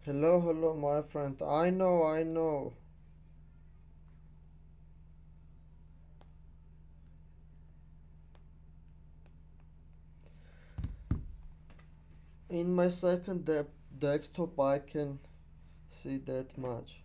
Hello, hello, my friend. I know, I know. In my second desktop, I can see that much.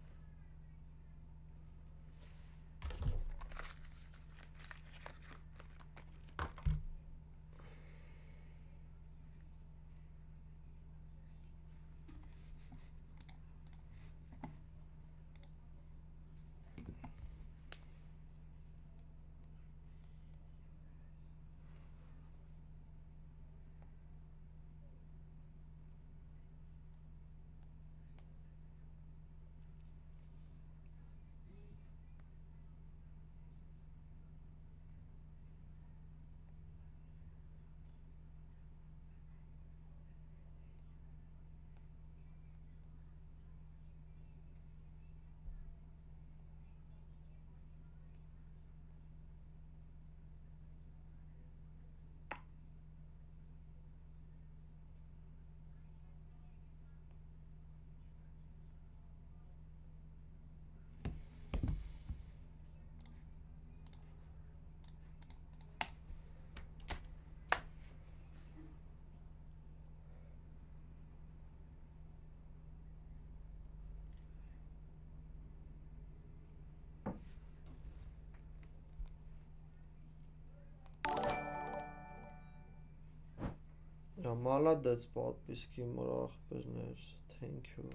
Молодец, подписки, мурах, бернер. Thank you.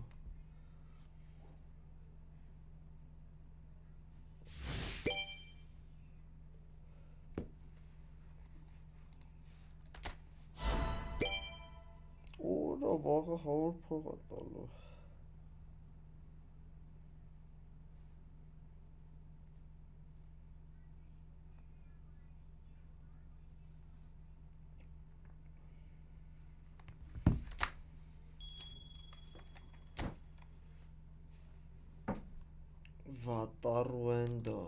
Ora, վաղը 100 փող է տալու։ Վատառուենդո։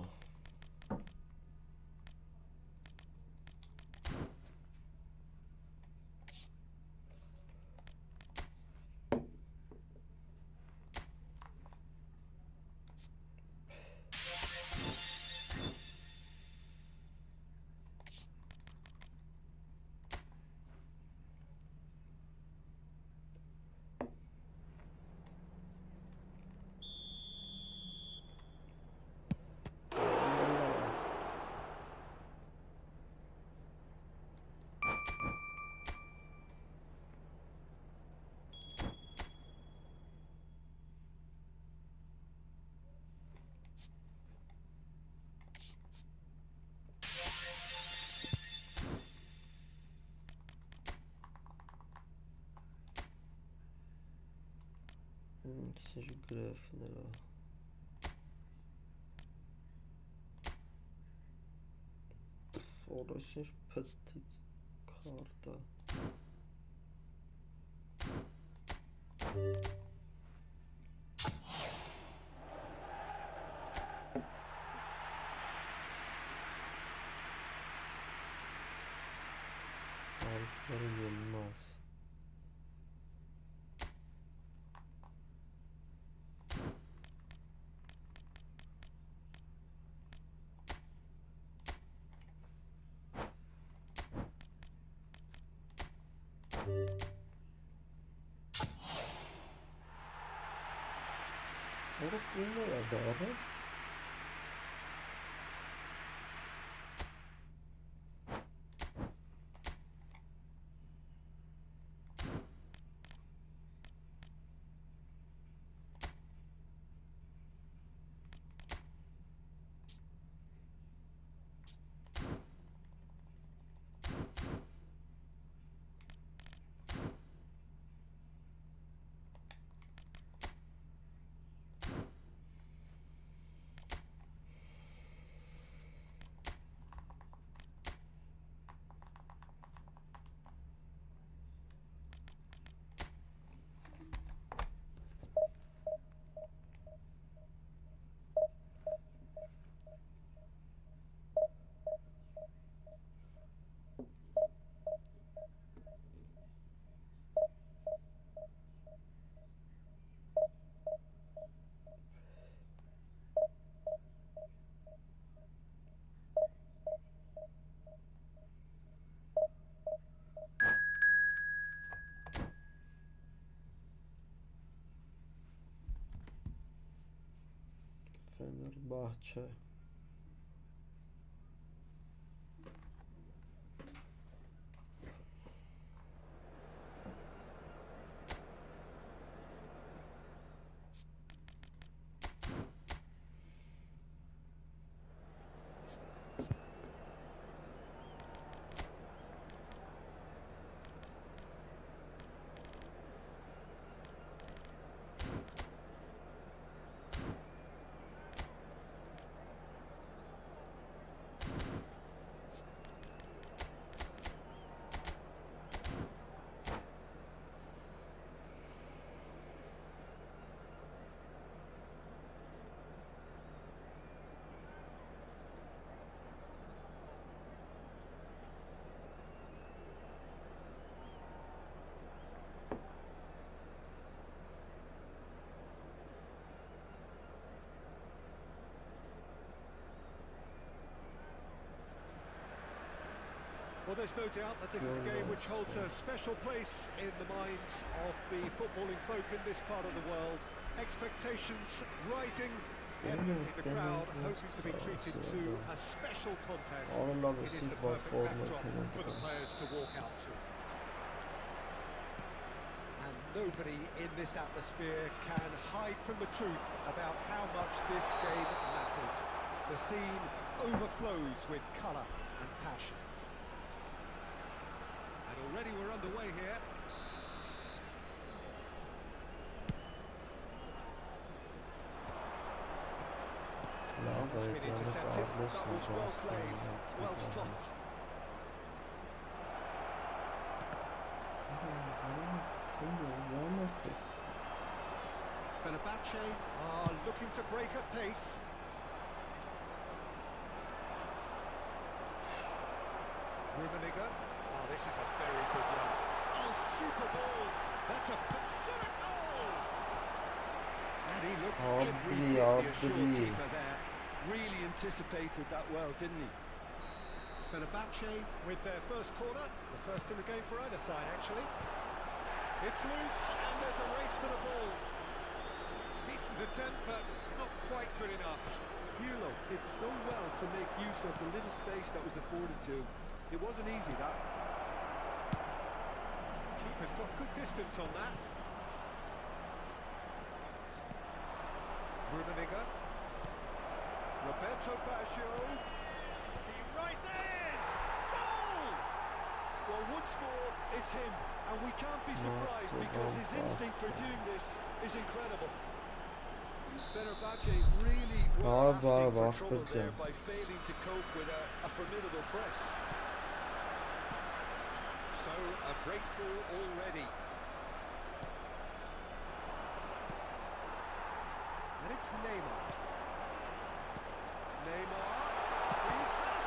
Ինչ գրեֆները։ Որոշ փստից քարտը։ Ալպերը ելմաս։ Ora pullo è d'oro. Բահ չէ։ Well, there's no doubt that this is a game which holds a special place in the minds of the footballing folk in this part of the world. Expectations rising, definitely the crowd hoping to be treated to a special contest. It is the perfect backdrop for the players to walk out to. And nobody in this atmosphere can hide from the truth about how much this game matters. The scene overflows with colour and passion. Already we're underway here. That's been intercepted. That was well played, well stopped. Fenerbahce are looking to break at pace. Rummenigge. Oh, this is a very good one. Oh, super ball. That's a goal. And he looked every keeper there. Really anticipated that well, didn't he? Fenerbahce with their first corner. The first in the game for either side, actually. It's loose, and there's a race for the ball. Decent attempt, but not quite good enough. Pirlo did so well to make use of the little space that was afforded to him. It wasn't easy, that. Keeper's got good distance on that. Rummenigge. Roberto Baggio. He rises! Goal! Well, once more, it's him. And we can't be surprised because his instinct for doing this is incredible. Fenerbahce really were asking for trouble there by failing to cope with a formidable press. So, a breakthrough already. And it's Neymar.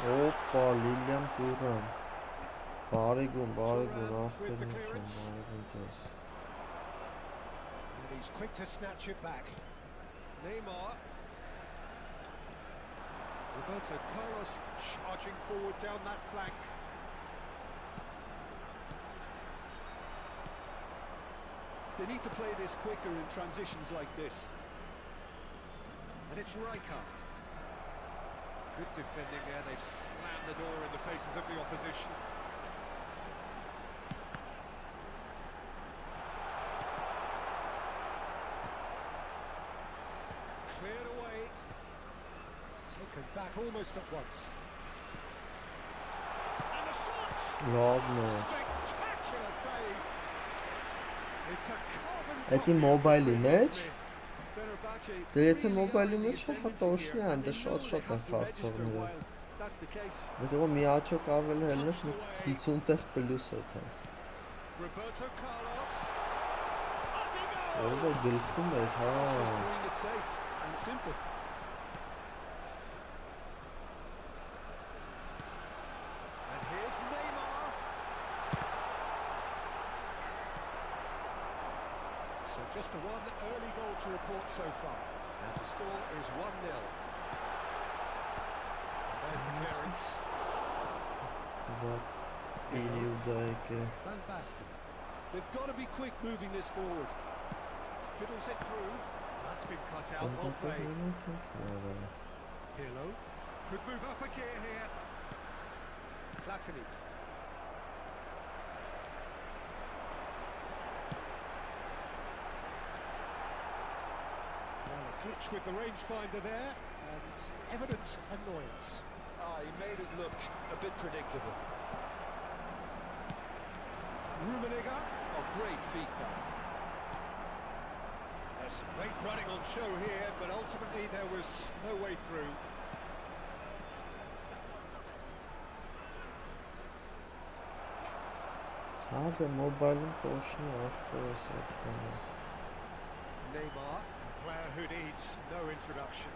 Oppa, Lilian Thuram. Բարեգուն, ախպերն չեմ, բարեգուն ձեզ. And he's quick to snatch it back. Neymar. Roberto Carlos charging forward down that flank. They need to play this quicker in transitions like this. And it's Rijkaard. Good defending there, they've slammed the door in the faces of the opposition. Cleared away. Taken back almost at once. And the shot! Spectacular save! It's a carbon copy mobile image. Դե եթե մոբայլի մեջ հատոշնի են, դե շատ են խաղցողները։ Դե մի աչոք ավել հելնես 50 տեղ պլյուս է թաս։ Որը գլխում էր, հա։ Just the one early goal to report so far, and the score is 1-0. There's the clearance. Van Basten. They've got to be quick moving this forward. Fiddles it through. That's been cut out, well played. Pirlo could move up a gear here. Platini. Well, a glitch with the rangefinder there, and evident annoyance. He made it look a bit predictable. Rummenigge. Oh, great feedback. There's some great running on show here, but ultimately there was no way through. Hadi mobilim boşuna arkadaşlar tamam. Neymar, a player who needs no introduction.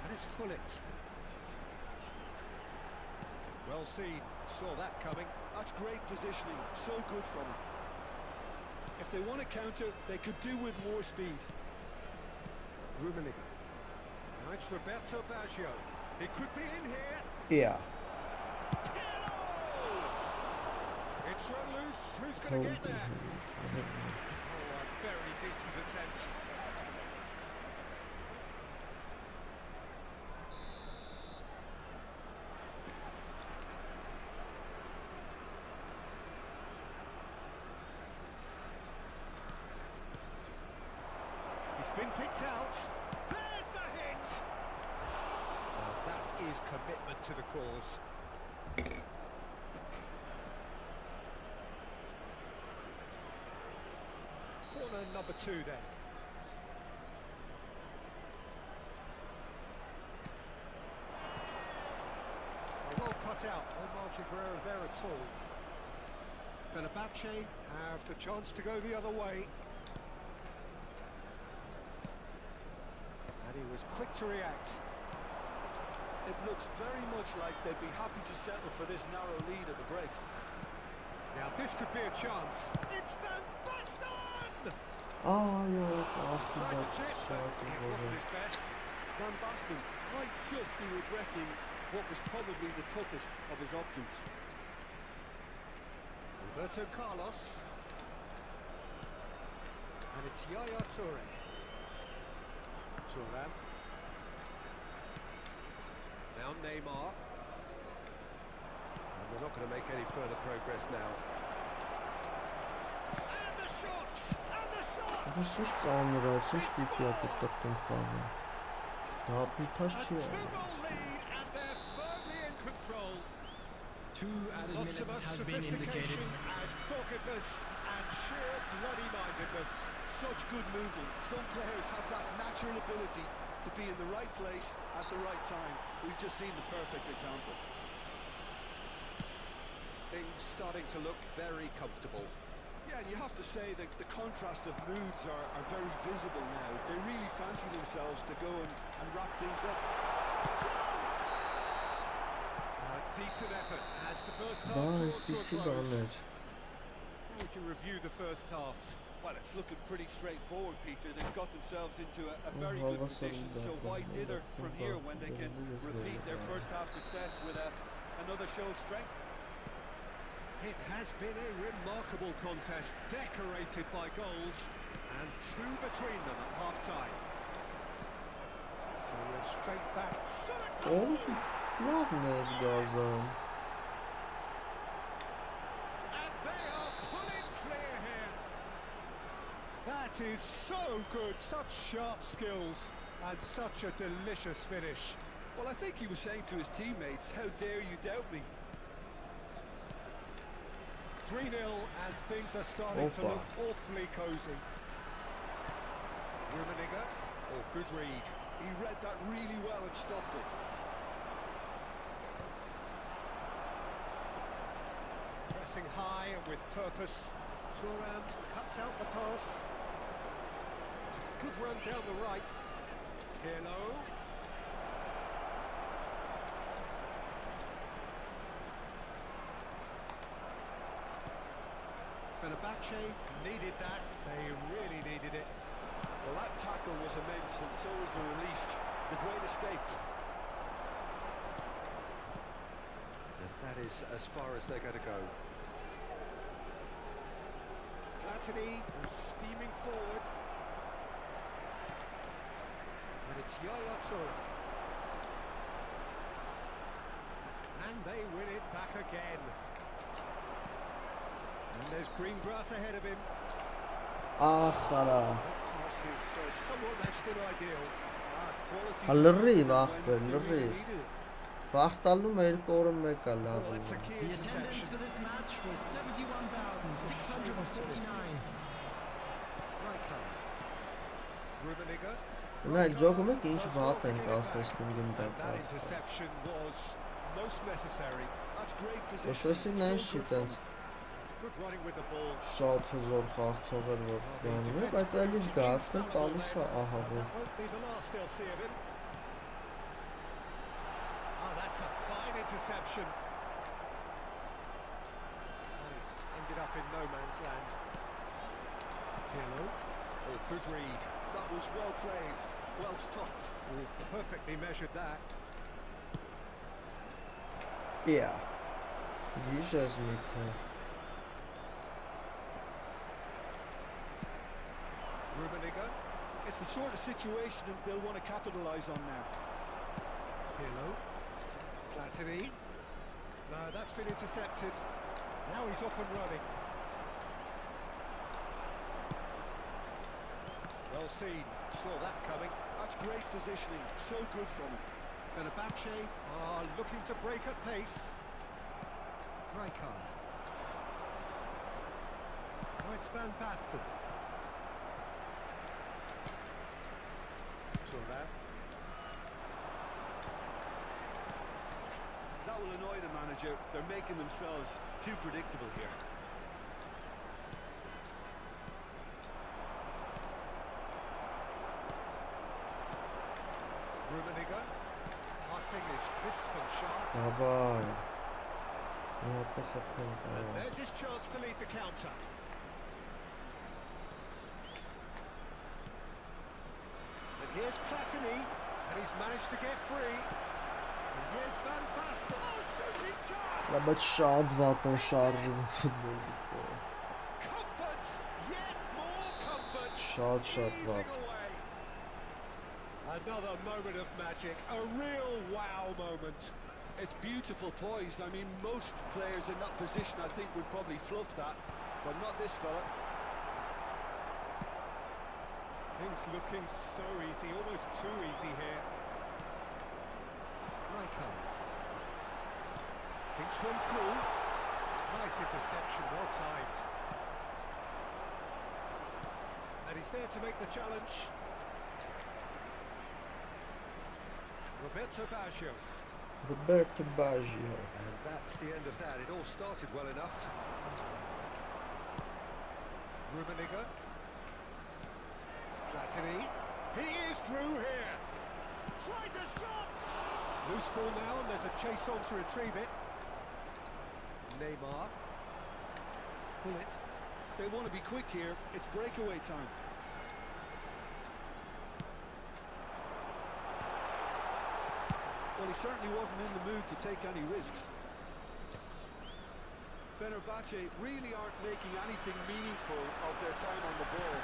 And it's Hullet. Well seen, saw that coming. That's great positioning, so good from him. If they want to counter, they could do with more speed. Rummenigge. Now it's Roberto Baggio. He could be in here. Yeah. It's run loose. Who's going to get there? Oh, a very decent attempt. He's been picked out. There's the hit. Well, that is commitment to the cause. Corner number 2 then. Well cut out, no margin for error there at all. Fenerbahce have the chance to go the other way. And he was quick to react. It looks very much like they'd be happy to settle for this narrow lead at the break. Now this could be a chance. It's Van Basten! Aa yok Tried aslında to tip, but it wasn't his best. Van Basten might just be regretting what was probably the toughest of his options. Roberto Carlos. And it's Yaya Toure. Thuram. Now Neymar. And they're not going to make any further progress now. And the shot! And the shot! Bu suç canlıraçın şükürtü tıktım xanım. Daha bir taş A çiğ two-goal lead, and they're firmly in control. 2 added Not so minutes much has been indicated. sophistication as doggedness and sheer bloody-mindedness. Such good movement. Some players have that natural ability to be in the right place at the right time. We've just seen the perfect example. Things starting to look very comfortable. Yeah, and you have to say that the contrast of moods are very visible now. They really fancy themselves to go and wrap things up. Chance! A decent effort as the first half Daha draws to a etkisi close. damet. How would you review the first half? Well, it's looking pretty straightforward, Peter. They've got themselves into a Oh, very hava good position. So sarıldı. why dither Baktım from here when they can baktım, repeat their yazıyorum. first half success with another show of strength? It has been a remarkable contest, decorated by goals, and 2 between them at half-time. So we're straight back. Shot a goal! Oğlum ne yaptınız Gazan? And they are pulling clear here. That is so good, such sharp skills, and such a delicious finish. Well, I think he was saying to his teammates, how dare you doubt me? 3-0, and things are starting to Opa. look awfully cosy. Rummenigge, or good read. He read that really well and stopped it. Pressing high and with purpose. Thuram cuts out the pass. It's a good run down the right. Pirlo. Fenerbahce needed that. They really needed it. Well, that tackle was immense, and so was the relief. The great escape. And that is as far as they're going to go. Platini was steaming forward. And It's Yaya Toure. And they win it back again. And there's green grass ahead of him. Ախարա։ Pass is somewhat less than ideal. Quality. Լրիվ ախպեր, լրիվ։ Վախտալում է 2 օրը 1 է լավ։ That's a key The attendance interception. for this match was 71,649. Rummenigge. Ունեք ջոգում եք ինչ վատ ենք ասեցնում That գնդակա։ interception was most necessary. That's great Ոչ position. էսի նայ չի տենց It's good running with the ball. շատ հզոր խաղացող էր որ բանում է, բայց այլի զգացնել տալիս է ահա որ։ That won't be the last they'll see of him. Oh, that's a fine interception. He's ended up in no man's land. Pirlo. Oh, good read. That was well played, well stopped. Oh, perfectly measured that. Yeah. Գիշես միթե։ Rummenigge. It's the sort of situation that they'll want to capitalise on now. Pirlo. Platini. No, that's been intercepted. Now he's off and running. Well seen. Saw that coming. That's great positioning, so good from him. Fenerbahce are looking to break at pace. Rijkaard. Oh, it's Van Basten. Toure. That will annoy the manager. They're making themselves too predictable here. Rummenigge. Passing is crisp and sharp. Davay։ Մի հատ խփենք And արա։ there's his chance to lead the counter. And here's Platini, and he's managed to get free. And here's Van Basten. Oh, shooting chance! Բայց շատ վատ են շարժում ֆուտբոլիստներս։ Comfort, yet more comfort. Շատ Easing վատ։ away. Another moment of magic, a real wow moment. It's beautiful poise. I mean, most players in that position, I think, would probably fluff that, but not this fella. Things looking so easy, almost too easy here. Rijkaard. Thinks one through. Nice interception, well timed. And he's there to make the challenge. Roberto Baggio. Roberto Baggio։ And that's the end of that. It all started well enough. Rummenigge. Platini. He is through here. Tries a shot. Loose ball now, and there's a chase on to retrieve it. Neymar. Pull it. They want to be quick here. It's breakaway time. Well, he certainly wasn't in the mood to take any risks. Fenerbahce really aren't making anything meaningful of their time on the ball.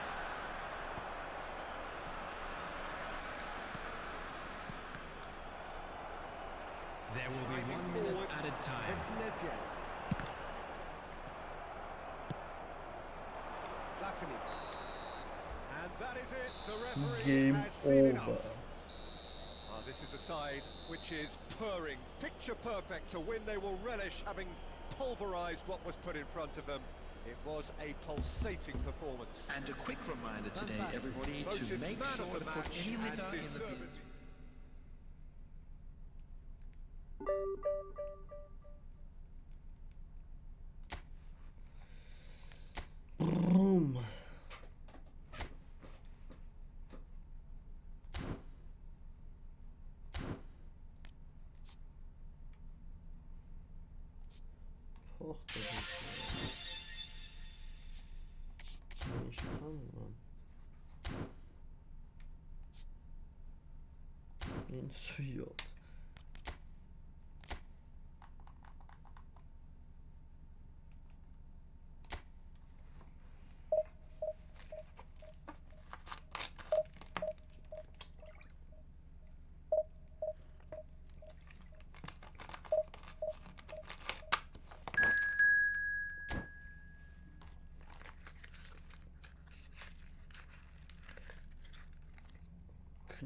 There will be Driving 1 minute forward. added time. It's Nedved. Platini. And that is it. The referee Game has seen over. enough. This is a side which is purring, picture perfect to win. They will relish having pulverised what was put in front of them. It was a pulsating performance. And a quick reminder today, Van Basten everybody, to voted make man sure of to the put match any and litter in the bin. deservedly. Boom։ Փող տվեք։ Ինչքան ունեմ։ 97։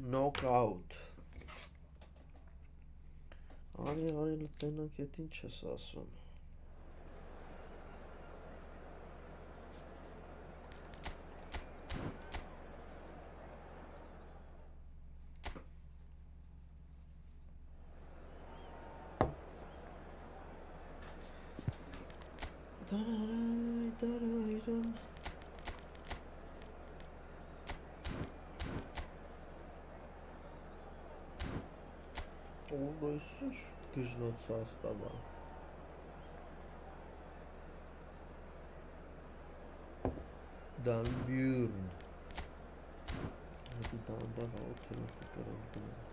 knockout Արի լտնանք էդ ինչ ես ասում Դարայրմ Ուրույսուչ գժնոց աստավա Դանբյուրն Հետի դանդաղ աղոթելով կկրեմ դնում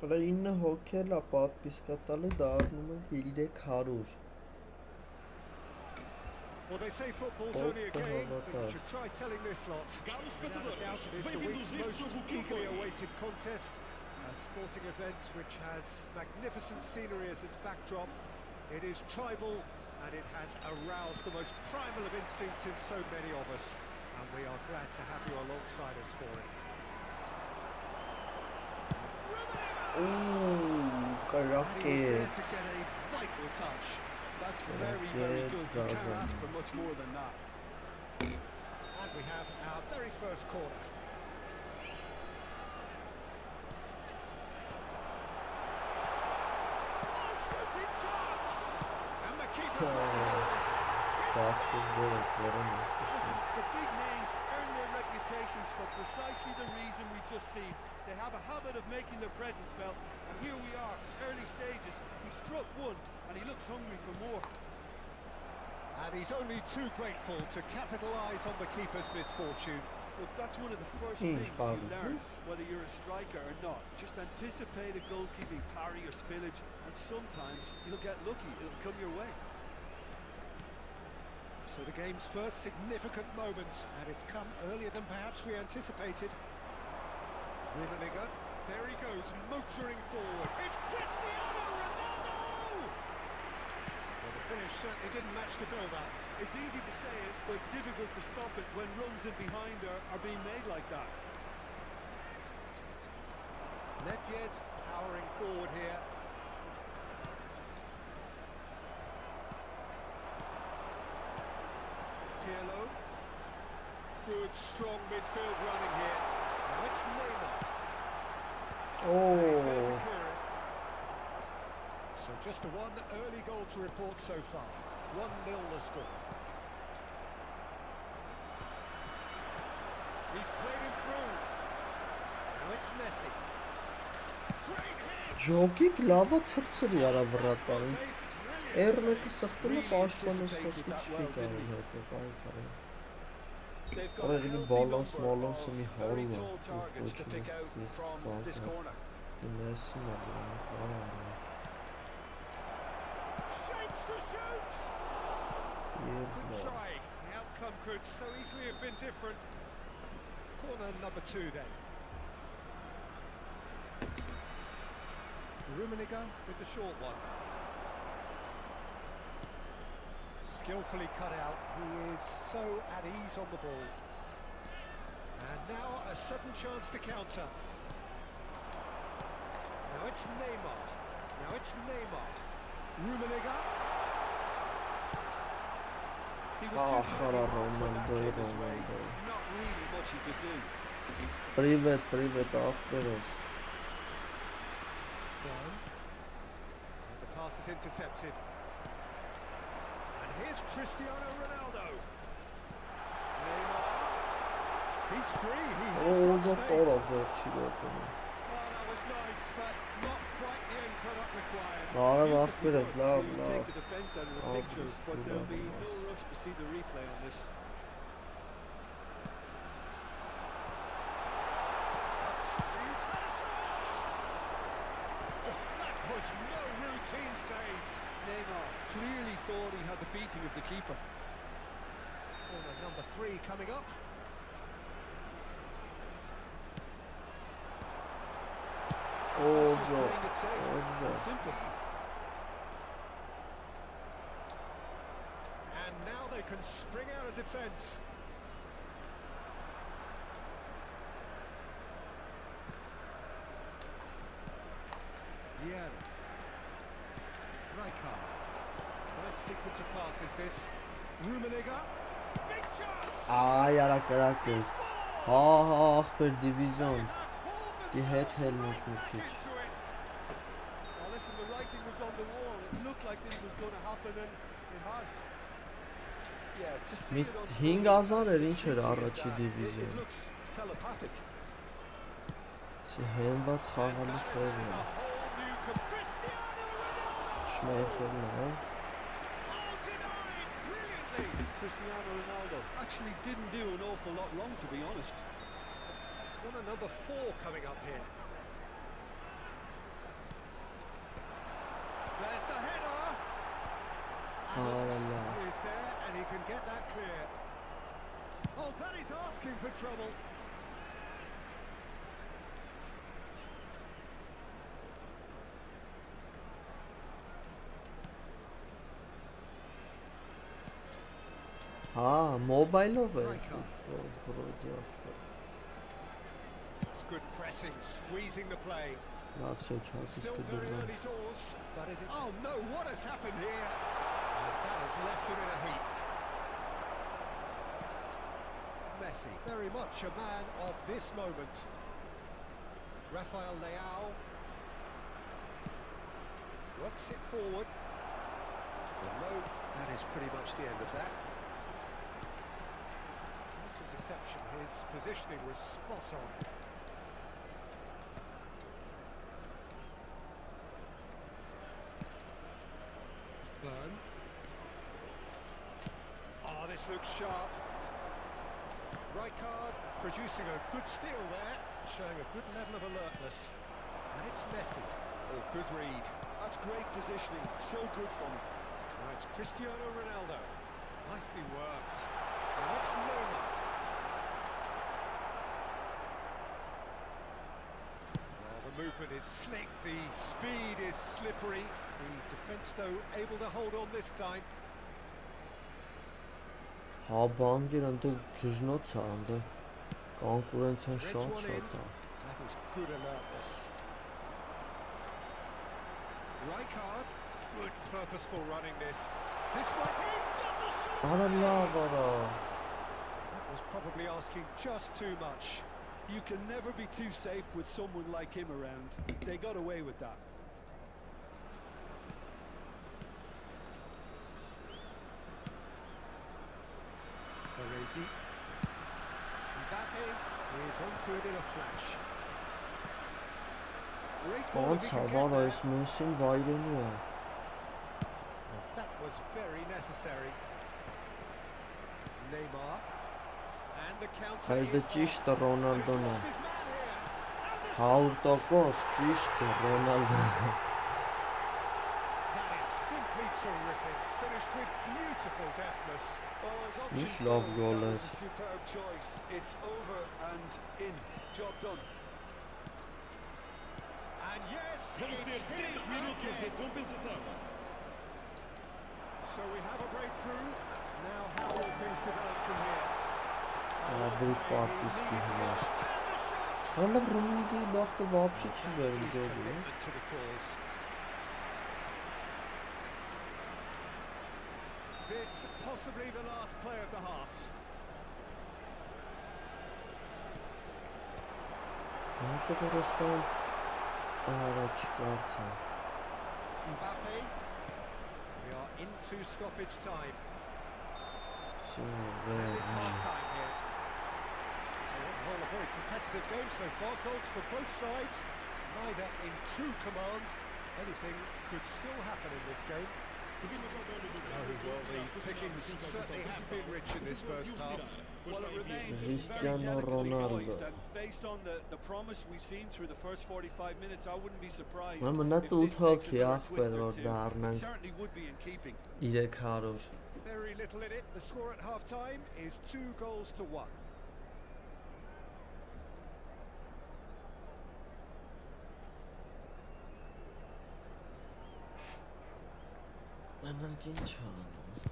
Հələ 9 հոգել է պատպիսկա տալի դառնում ենք 300 Well, they say football's only a game, but you should try telling this lot. Without a doubt, it is the week's most eagerly awaited contest. A sporting event which has magnificent scenery as its backdrop. It is tribal, and it has aroused the most primal of instincts in so many of us. And we are glad to have you alongside us for it. Ooh, Rockets. To get a vital touch. That's very good. You can't ask for much more than that. And we have our very first corner. Oh, shooting chance! And the keeper. Listen, the big names earn their reputations for precisely the reason we've just seen. They have a habit of making their presence felt, and here we are, early stages. He struck one, and he looks hungry for more. And he's only too grateful to capitalise on the keeper's misfortune. Look, that's one of the first things you learn, whether you're a striker or not. Just anticipate a goalkeeping parry or spillage, and sometimes you'll get lucky, it'll come your way. So the game's first significant moment, and it's come earlier than perhaps we anticipated. Rummenigge, there he goes, motoring forward. It's Cristiano Ronaldo! Well, the finish certainly didn't match the build-up. It's easy to say it, but difficult to stop it when runs in behind are being made like that. Nedved powering forward here. Pirlo. Good, strong midfield running here. Now it's Neymar. Oh. He's there to clear it. So just one early goal to report so far. 1-0 the score. He's played him through. Now it's Messi. Great hit! Ջոկիկ լավա թրցրի արա վրատարին R1-ը սխպում է պաշտպանես խոսքի չի կարում հետո բարիք արին Օրերին բալանսը մի հարում է Մեսին է դրում կարում է Shapes to shoot! Good try. The outcome could so easily have been different. Corner number 2 then. Rummenigge with the short one. Skillfully cut out. He is so at ease on the ball. And now a sudden chance to counter. Now it's Neymar. Now it's Neymar. Rummenigge. He was too tired to put that kick his way. Not really much he could do. Привет, ախպերս is intercepted. And here's Cristiano Ronaldo. Neymar. He's free. He has got space. That was nice, but not quite the end product required. Beautifully done to take the defence out of the picture, but there'll be no rush to see the replay on this. He's had a shot! Oh, that was no routine save. Neymar clearly thought he had the beating of the keeper. Corner number 3 coming up. That's just playing it safe. Simple. And now they can spring out of defence. Vieira. Rijkaard. Nice sequence of passes this. Rummenigge. Big chance! Ay, yarak. Ha, per division. Die het helmet Well, listen, the writing was on the wall. It looked like this was going to happen, and it has. Yeah, to see it on 5000 էր ինչ էր առաջի դիվիզիոն։ It looks telepathic. Չի հենված խաղալու խորն է։ Շմեյխելն է։ Cristiano Ronaldo actually didn't do an awful lot wrong, to be honest. Corner number 4 coming up here. There's the header. And is there, and he can get that clear. Oh, that is asking for trouble. Mobile-ով է։ It's good pressing, squeezing the play. Still very early doors, but it is... Oh no, what has happened here? And that has left him in a heap. Messi, very much a man of this moment. Rafael Leao works it forward. Well, no, that is pretty much the end of that. Nice interception. His positioning was spot on. Burn. Oh, this looks sharp. Rijkaard producing a good steal there, showing a good level of alertness. And it's Messi. Oh, good read. That's great positioning. So good from him. Now it's Cristiano Ronaldo. Nicely worked. Now it's Neymar. Well, the movement is slick. The speed is slippery. The defence, though, able to hold on this time. Բանգեր ընդ գժնոց է, ընդ կոնկուրենցիան շատ է։ That is good alertness. Rijkaard, good purposeful running this. This one, he's got the shot! That was probably asking just too much. You can never be too safe with someone like him around. They got away with that. Baresi. Mbappe is onto it in a flash. Great ball. That was very necessary. Neymar. And the counter is on. ճիշտ է Ռոնալդոն է։ He's lost his man here. And the 100% ճիշտ է Ռոնալդոն։ That is simply terrific. Finished with beautiful deftness. Oh, his Ինչ options լավ gone. գոլ That է։ was a superb choice. It's over and in. Job done. And yes, it's him again. So we have a breakthrough. Now how will things develop from here? Աբրի պարտիսկի համար։ And the shot! Հալավ Ռումինիգի բախտը вообще չի վերել His գոլը։ commitment to the cause. This possibly the last play of the half. Մոտը վերստան առաջ կարծանք։ Mbappe into stoppage time. So And it's half-time here. So on the whole, a very competitive game so far. Goals for both sides, neither in true command. Anything could still happen in this game. Well, the pickings certainly have been rich in this first half. Well, it remains Cristiano very delicately Ronaldo. poised, and based on the promise we've seen through the first 45 minutes, I wouldn't be surprised Մամա if նա this ծութոք takes է another ախպեր twist or որ two. It դառնանք certainly would be in keeping. 300 Very little in it. The score at half-time is 2 goals to 1. Անանք ինչ անում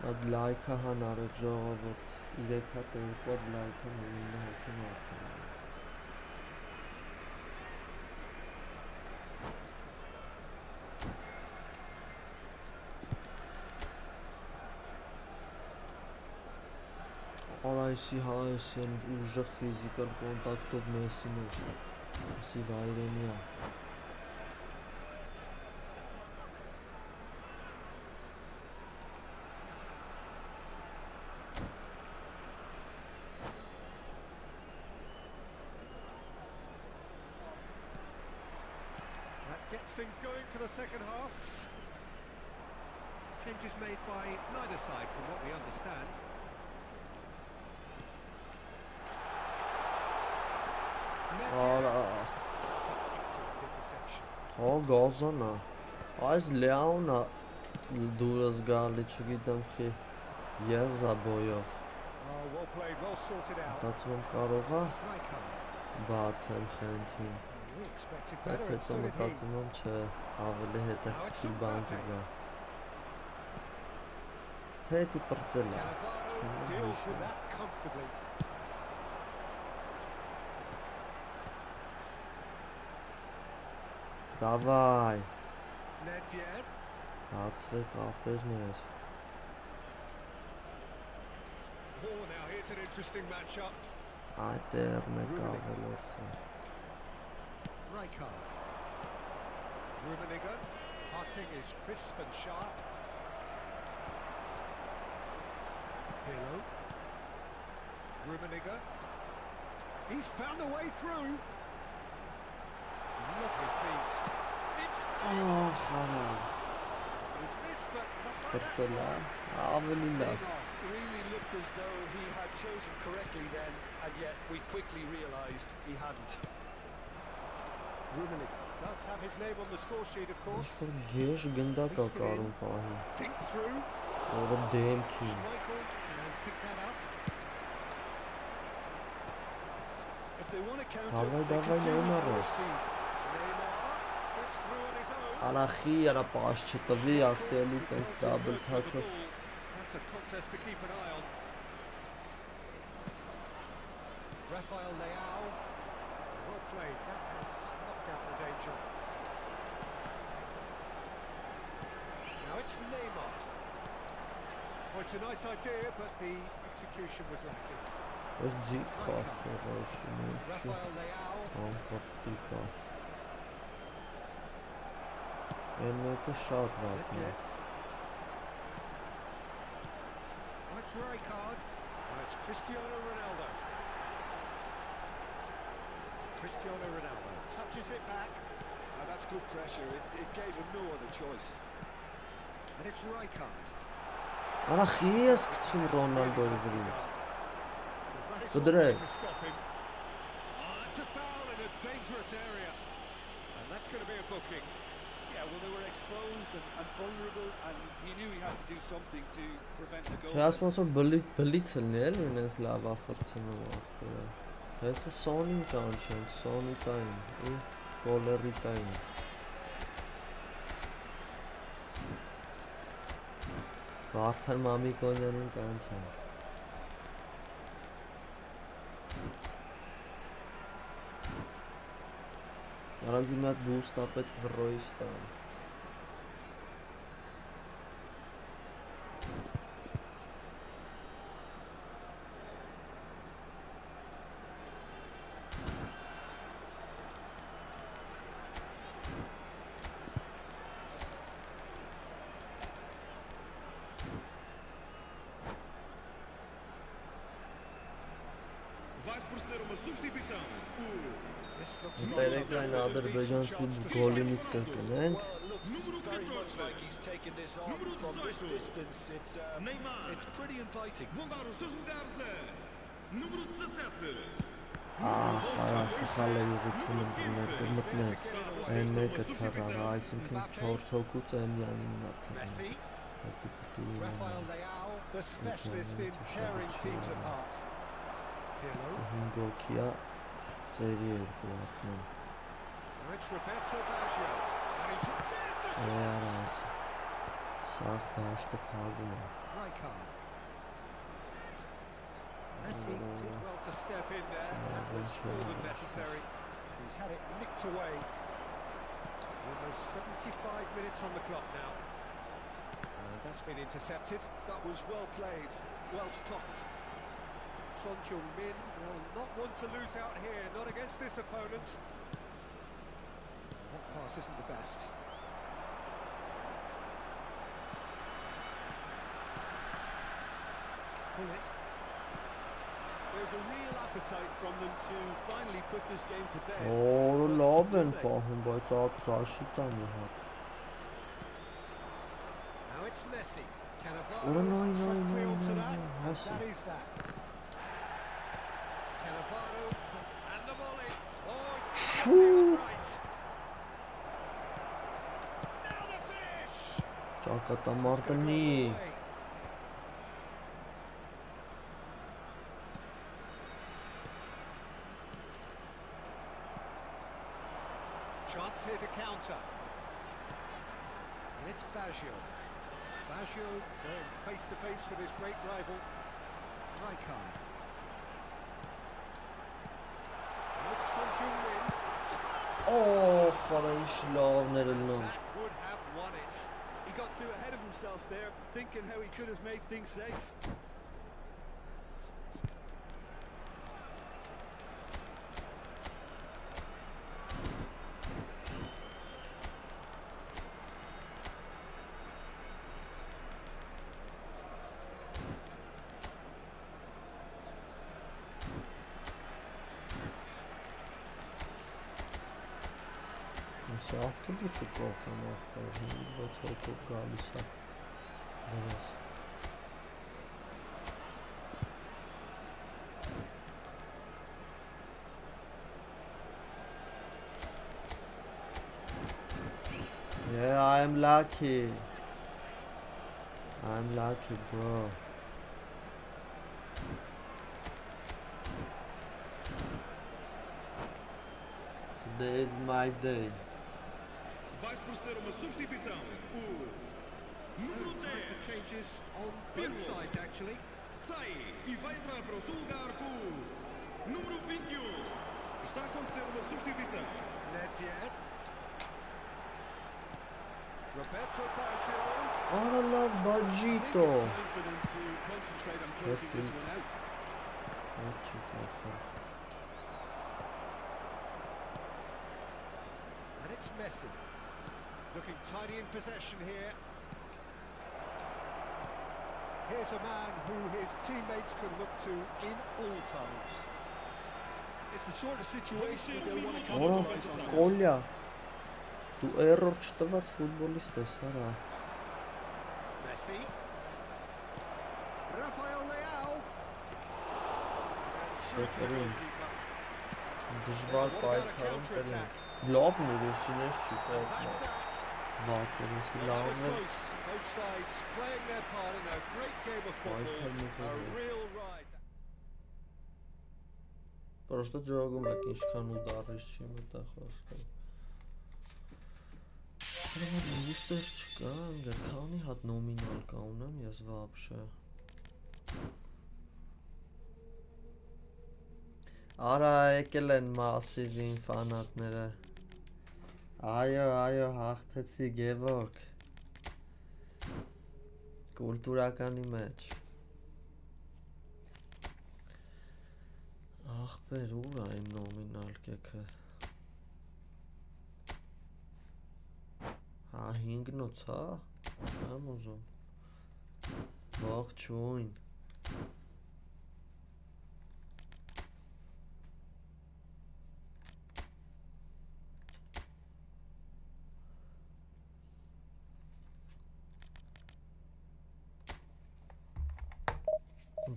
Այդ լայքը հանարը ժողովուրդ 3 հատ երկու լայքը 9 հոգի մարդ է Արայսի հայսի են ուժեղ ֆիզիկալ կոնտակտով մեսին էր ասի վայրենի է Gets things going for the second half. Changes made by neither side from what we understand. That's an excellent interception. Հո գազանա այս լեոնա դուրս գալի չգիտեմ խի եզաբոյով Oh, well played, well sorted out. մտածում կարող է Rijkaard. բացեմ խնդին We expected բայց better, and հետո so did he. մտածում եմ չէ ավելի հետաքրքիր բան կգա թե դի պրծել է Cannavaro deals with that comfortably. Davay Nedved. բացվեք ապերներ Oh, now here's an interesting matchup. այդերն է կավելորդը Rijkaard. Rummenigge. Passing is crisp and sharp. Pirlo. Rummenigge. He's found a way through. Lovely feet. It's ահ հանա He's missed, but not by that պրծել է one. ավելի լավ Neymar really looked as though he had chosen correctly then, and yet we quickly realised he hadn't. Rummenigge does have his name on the score sheet, of course. Ինչ-որ գեշ գնդակ է կարում պահի Think through. որը դեմքի Schmeichel and pick that up. If they want to counter, Давай, they давай, can do it Neymar, with Ross. speed. Neymar gets through on his own. Արախի արա պաշ չտվի ասելի տենց դաբլ թաչով That's a contest to keep an eye on. Rafael Leao. Well played. That has snuffed out the danger. Now it's Neymar. Well, it's a nice idea, but the execution was lacking. Այս ձիք խաղցող այսին էշի Rafael Leao. անկապ տիպա Են մեկը շատ վատն է That's Rijkaard. And it's Cristiano Ronaldo. Cristiano Ronaldo touches it back. That's good pressure. It gave him no other choice. And it's Rijkaard. Արախի ես գցում Ռոնալդոյի վրից That is Good one way race. to stop him. Oh, that's a foul in a dangerous area. And that's going to be a booking. Yeah, well, they were exposed and vulnerable, and he knew he had to do something to prevent a goal. Չէ ասում որ բլից լնի էլի ինենց լավ ախրցնում ախպերը Հեսը Սոնին կանչենք, Սոնիկային ու Կոլերիկային Վարդան Մամիկոնյանին կանչենք Առանց իմ հատ բուստ ապետ վռոյի ստան։ Vais proceder uma substituição. Դերեք այն ադրբեջան սուտ գոլինից կրկնենք։ Well, it looks very much like he's taken this on from this distance. It's pretty inviting. Vão dar os seus lugares a número 17. Արա սխալ է ուղղությունը մտնել։ Այն մեկը թռավ, այսինքն 4 հոգուց այն յանին նա թռավ։ Rafael Leao, the specialist in tearing teams apart. Հինգոքիա ծերի երկու հատնում։ Now it's Roberto Baggio, and he's there's the shot. Այարաս, սաղ դաշտը փագում է։ Rijkaard. Messi did well to step in there. That was more than necessary. He's had it nicked away. Almost 75 minutes on the clock now. And that's been intercepted. That was well played, well stopped. Son Heung-min will not want to lose out here, not against this opponent. That pass isn't the best. Pull it. There's a real appetite from them to finally put this game to bed. Օր լավ են պահում, բայց ակսաշի տան մի հատ։ Now it's Messi. Ora, no, That is that. Cannavaro and the volley. Oh, it's right. Now the finish. Ճակատամարտնի։ Chance here to counter. And it's Baggio. Baggio going face to face with his great rival, Rijkaard. And it's Son Heung-min. Խարա ինչ լավներ ելնում։ That would have won it. He got too ahead of himself there, thinking how he could have made things safe. Ավտոբուսը կողմ ախպեր, 5-6 հոգով գալիս է վրաս։ Yeah, I'm lucky, bro. Today is my day. Vai proceder uma substituição. Número 10. Changes on both sides actually. Sai e vai entrar para o seu lugar com o número 21. Está a acontecer uma substituição. Nedved. Roberto Baggio. Ora love Baggito. It's time for them to concentrate on closing this one out. And it's Messi. Looking tidy in possession here. Here's a man who his teammates can look to in all times. It's the sort of situation that they'll want to capitalize on. Կոլյա, դու error չտված ֆուտբոլիստ ես, արա։ Messi. Rafael Leao. Շեֆերին, դժվար պայքարում տրենք։ Լավն է, եսին ես չի կողմը։ Վակերեսի լավն է։ Both sides playing their part in a great game of football. A real ride. Պրոստը ջրոգում եք ինչքան ուդարից չի մտա խոսքը։ Իստեր չկա, ինգա քանի հատ նոմինալ կա ունեմ ես վաբշե։ Արա եկել են մասիվին ֆանատները։ Այո, հաղթեցի Գևորգ։ Կուլտուրականի մեջ։ Ախպեր, ուր է իմ նոմինալ կեքը։ Հա, 5-նոց, հա։ Եմ ուզում։ Ողջույն։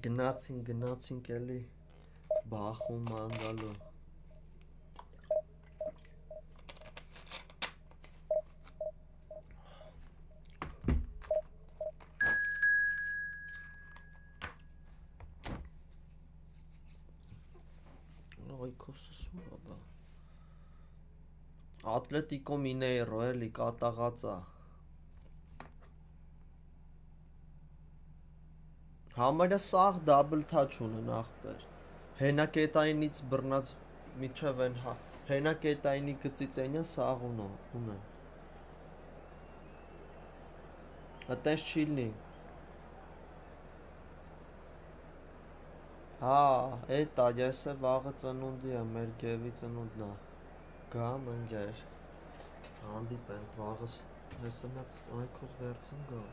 Գնացինք էլի բախում անգալու։ Այքոսը սուր բա։ Ատլետիկո Մինեյրո էլի կատաղածա։ Համարյա սաղ դաբլ թաչ ունեն ախպեր։ Հենակետայինից բռնած միջև են հենակետայինի գծից ենյա սաղ ունեն։ Այտենց չի լինի։ Հա, էտա ես է վաղը ծնունդի եմ, մեր գևի ծնունդն է։ Գամ ընկեր։ Հանդիպենք վաղս հեսը մեծ այքոս վերցին գա։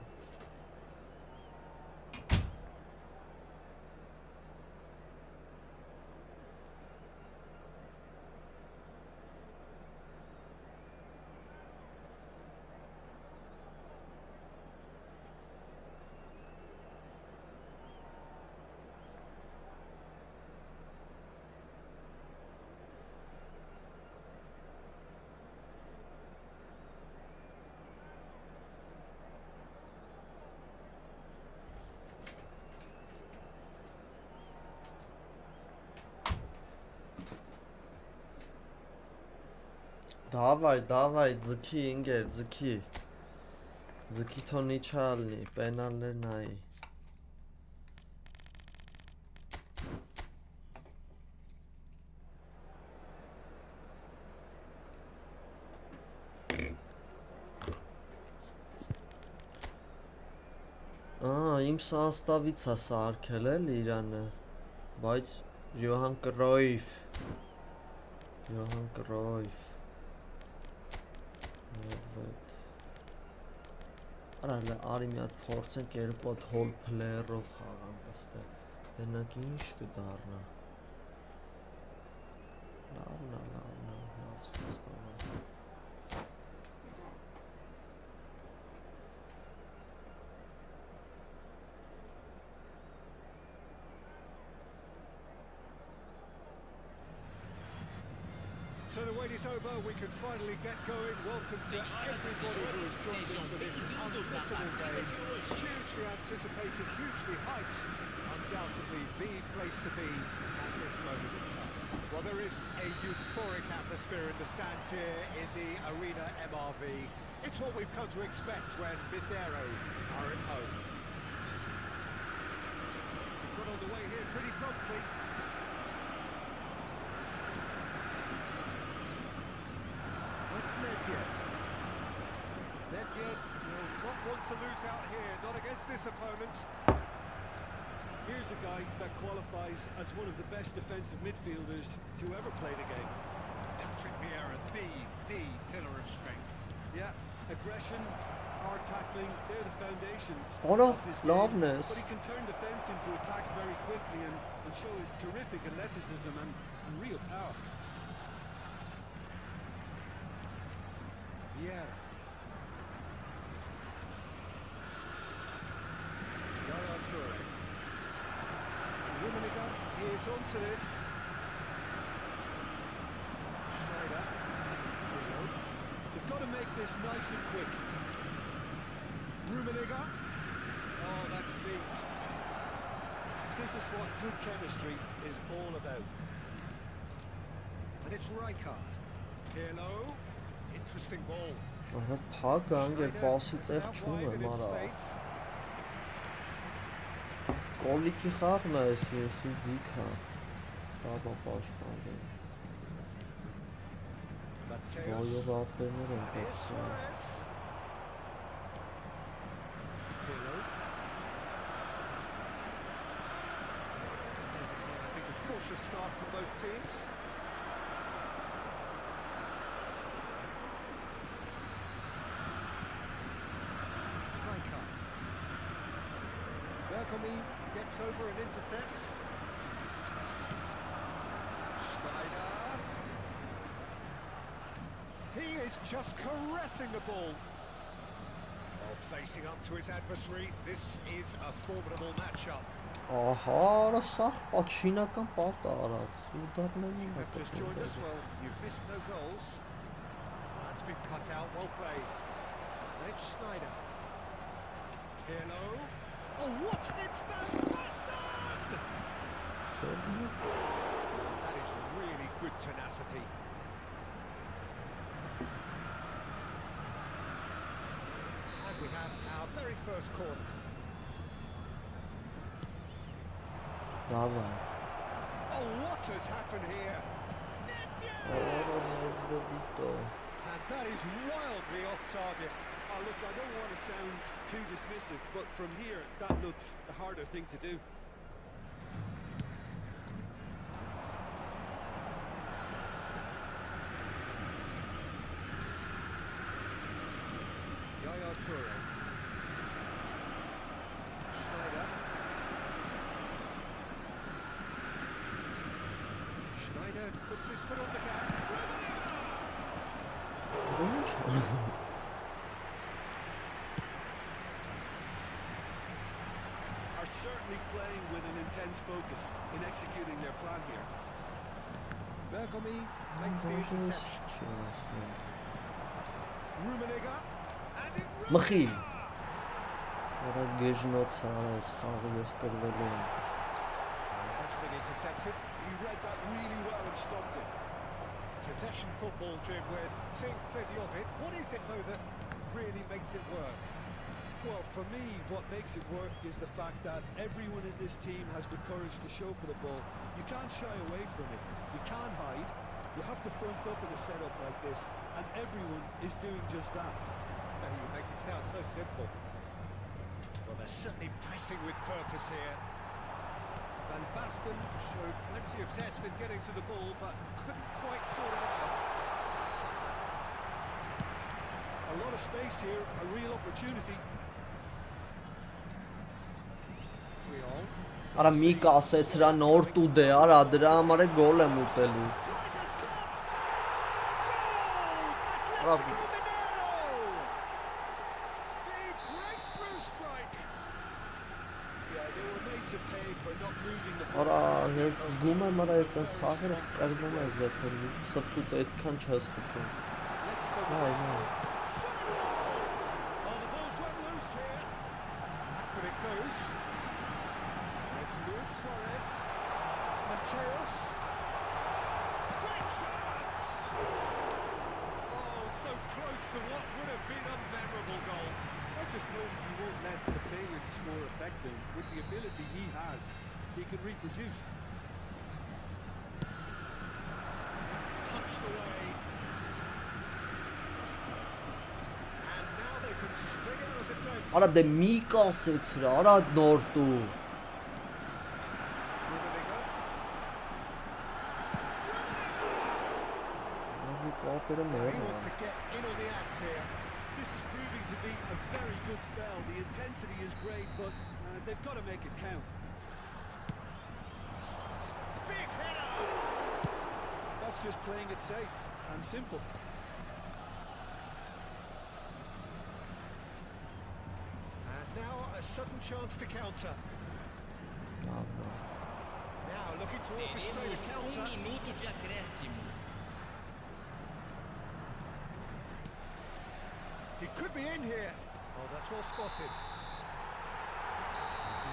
Դավայ, ձգի ինգեր, ձգի թոնի չալնի, պենալներ նայի։ Իմ սաստավից է սարքել էլ իրանը, բայց Johan Cruyff։ Արի մի հատ փորձենք երկու հատ հոլ փլեյերով խաղանք ստե։ Դենակ ինչ կդառնա։ Լավ ստանա։ So the wait is over, we can finally get going. Welcome to everybody who has joined us for this unmissable game. Hugely anticipated, hugely hyped. Undoubtedly the place to be at this moment in time. Well, there is a euphoric atmosphere in the stands here in the Arena MRV. It's what we've come to expect when Videro are at home. We've got on the way here pretty promptly. Nedved will not want to lose out here, not against this opponent. Here's a guy that qualifies as one of the best defensive midfielders to ever play the game. Patrick Vieira, the pillar of strength. Yeah, aggression, hard tackling, they're the foundations What a of his game. loveness. But he can turn defence into attack very quickly and show his terrific athleticism and real power. Vieira. Toure. Rummenigge is onto this. Schneider. They've got to make this nice and quick. Rummenigge. Oh, that's neat. This is what good chemistry is all about. And it's Rijkaard. Pirlo. Interesting ball. Փագանգ էր պասի տեղ չում է մարա։ Կոլիկի խաղն է էսի ձիքա։ Բաբա պաշտպանվել։ Boyov ապերներ են կապսում։ I think a cautious start from both teams. Bergomi gets over and intercepts. Schneider. He is just caressing the ball. Oh, facing up to his adversary. This is a formidable matchup. Ահա, սա պաչինական պատ արած։ You have just joined us. Well, you've missed no goals. That's been cut out. Well played. And it's Schneider. Hello. Oh, what? It's Van Basten! That is really good tenacity. And we have our very first corner. Bravo. Oh, what has happened here? And that is wildly off target. Look, I don't want to sound too dismissive, but from here, that looked the harder thing to do. Yaya Toure. Schneider. Schneider puts his foot on the gas. Are certainly playing with an intense focus in executing their plan here. Bergomi makes the interception. Rummenigge. And it Մխի։ Արա գեժնոց արես, խաղը ես կրվել եմ։ That's been intercepted. He read that really well and stopped it. Possession football, Jim. We're seeing plenty of it. What is it, though, that really makes it work? Well, for me, what makes it work is the fact that everyone in this team has the courage to show for the ball. You can't shy away from it. You can't hide. You have to front up in a setup like this, and everyone is doing just that. You make it sound so simple. Well, they're certainly pressing with purpose here. Van Basten showed plenty of zest in getting to the ball, but couldn't quite sort it out. A lot of space here, a real opportunity. Արա մի կասեց հրա նոր տուդ է, արա դրա համար է գոլ եմ ուտելու։ Արա Արա ես զգում եմ արա այդտենց խաղերը կարգում է զեփել, սրտուց այդքան չես խփում։ Այ այ։ Suarez, Mateus, great chance! Oh, so close to what would have been a memorable goal. I just hope he won't let the failure to score affect him. With the ability he has, he can reproduce. Punched away. And now they can spring out of defence. Արա դե մի կասեց հրա, արա նոր տու։ He wants to get in on the act here. This is proving to be a very good spell. The intensity is great, but they've got to make it count. Big header! That's just playing it safe and simple. And now a sudden chance to counter. Now looking to orchestrate a counter. Minuto de acréscimo. He could be in here. Oh, that's well spotted. That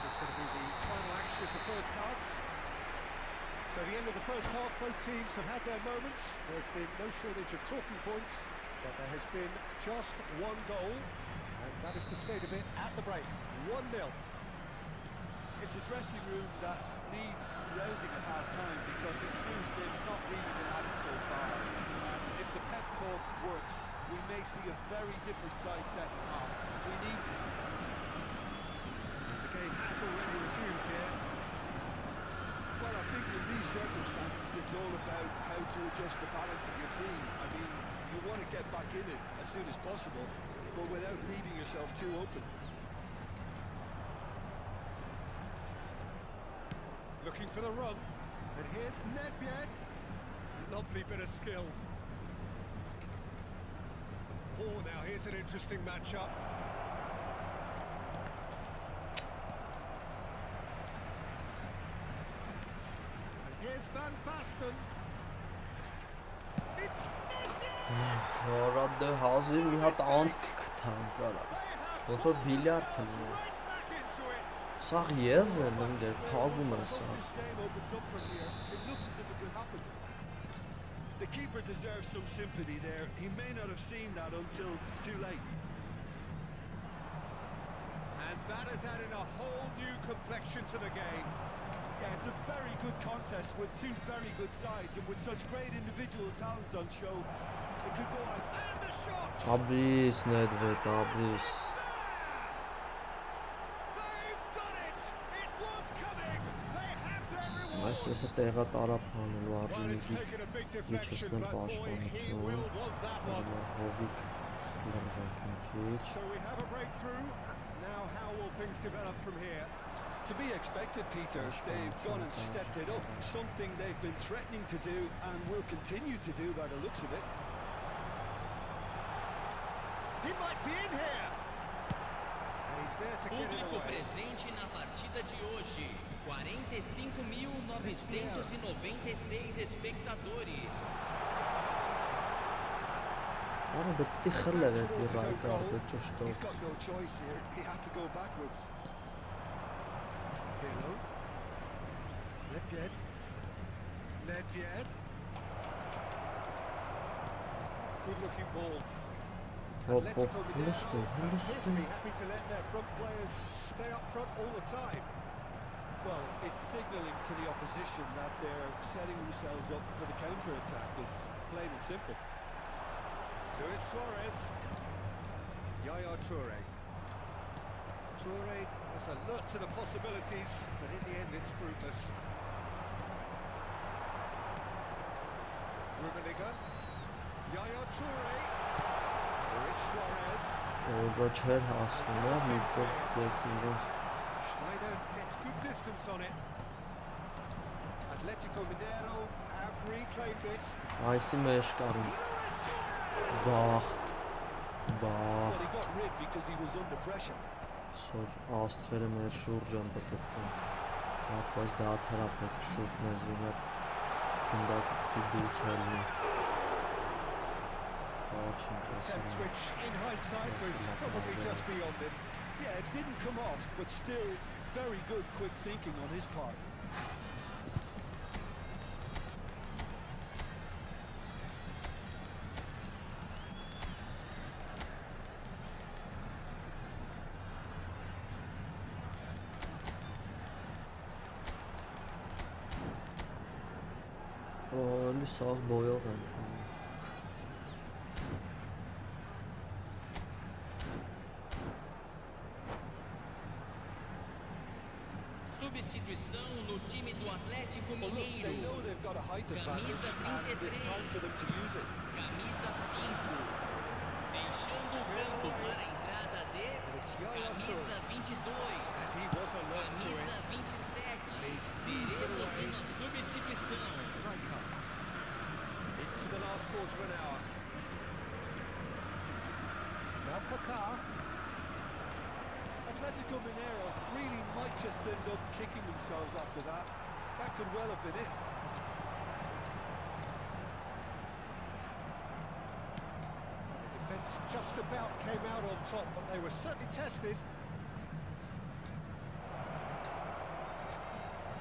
is going to be the final action of the first half. So the end of the first half, both teams have had their moments. There's been no shortage of talking points, but there has been just one goal, and that is the state of it at the break. 1-0. It's a dressing room that needs rousing at half-time because in truth they've not really been at it so far. if the pep talk works, we may see a very different side second half. We need to. And the game has already resumed here. Well, I think in these circumstances, it's all about how to adjust the balance of your team. I mean, you want to get back in it as soon as possible, but without leaving yourself too open. Looking for the run. And here's Nedved. Lovely bit of skill. Oh, now here's an interesting matchup. And here's Van Basten. It's Nedved! Ծորադը հազիվ մի հատ անցք կթան կարա։ Ոնց որ բիլիարդ է։ Right back into it. Սաղ ես եմ ընդեր փագում է սա։ This game opens up from here. It looks as if it will happen. The keeper deserves some sympathy there. He may not have seen that until too late. And that has added a whole new complexion to the game. Yeah, it's a very good contest with two very good sides, and with such great individual talent on show, it could go on. And the shot! Աբրիս Նեդվեդ, աբրիս։ They've done it! It was coming! They have their reward! Այս էսը տեղա տարապանելու Well, it's արժանիքից taken a big իջեցնեմ deflection, but boy, he will պաշտպանություն։ want that one. Հովիկ լրվենք մի քիչ։ So we have a breakthrough. Now how will things develop from here? To be expected, Peter. They've gone and stepped it up. Something they've been threatening to do and will continue to do by the looks of it. He might be in here! And he's there to get it Público away. presente na partida de hoje. 45.996 espectadores. Արա դե պիտի խլեր այդ Ռայկարդը ճշտով։ He's got no choice here. He had to go backwards. Pirlo. Nedved. Nedved. Good looking ball. Հոպ, Atletico հոպ, Mineiro հլստո, appear to հլստո։ be happy to let their front players stay up front all the time. Well, it's signalling to the opposition that they're setting themselves up for the counter-attack. It's plain and simple. Luis Suarez. Yaya Toure. Toure has alert to the possibilities, but in the end it's fruitless. Rummenigge. Yaya Toure. Luis Suarez. Դա չէր հասնում, հա, մի ձև ես ինձ։ Schneider gets good distance on it. Atletico Mineiro have reclaimed it. Այսի մեջ կարին։ Luis Suarez! Բախտ, Well, he բախտ։ got rid because he was under pressure. Սոր աստղերը մեր շուրջ են պտտվում։ Ապայս դա թերապետ շուրջ մեզին է գնդակ դուս հելնի։ Ոչինչ Attempt ասեմ։ which, in hindsight, was probably just beyond him. Yeah, it didn't come off, but still very good quick thinking on his part. Էլի սաղ բոյով են թվում։ Substituição no time do Atlético Well, look, they know Mineiro. they've got a height advantage, and it's time for them to use it. Camisa 5. Deixando o campo para a entrada de And it's Yaya camisa Toure. 22. And he was alert to Camisa it. 27. He's Teremos uma substituição. Rijkaard. Into the last quarter of an hour. Now Kaká. Atletico Mineiro really might just end up kicking themselves after that. That could well have been it. The defence just about came out on top, but they were certainly tested.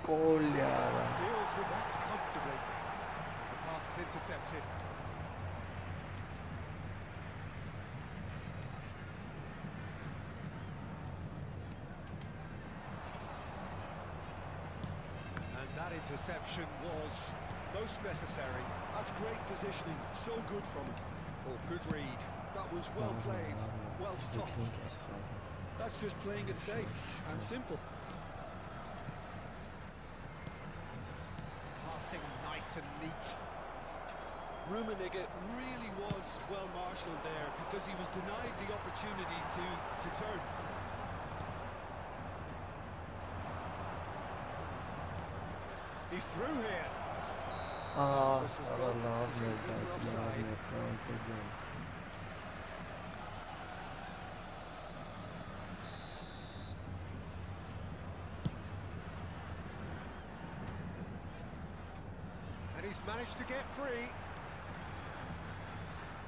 Կոլյարա։ Deals with that comfortably. The pass is intercepted. And that interception was most necessary. That's great positioning, so good from him. Oh, good read. That was well played, well stopped. That's just playing it safe and simple. Passing nice and neat. Rummenigge really was well marshalled there because he was denied the opportunity to turn. He's through here. Ah, This was I goal. love Pushing it, it guys. offside. And he's managed to get free.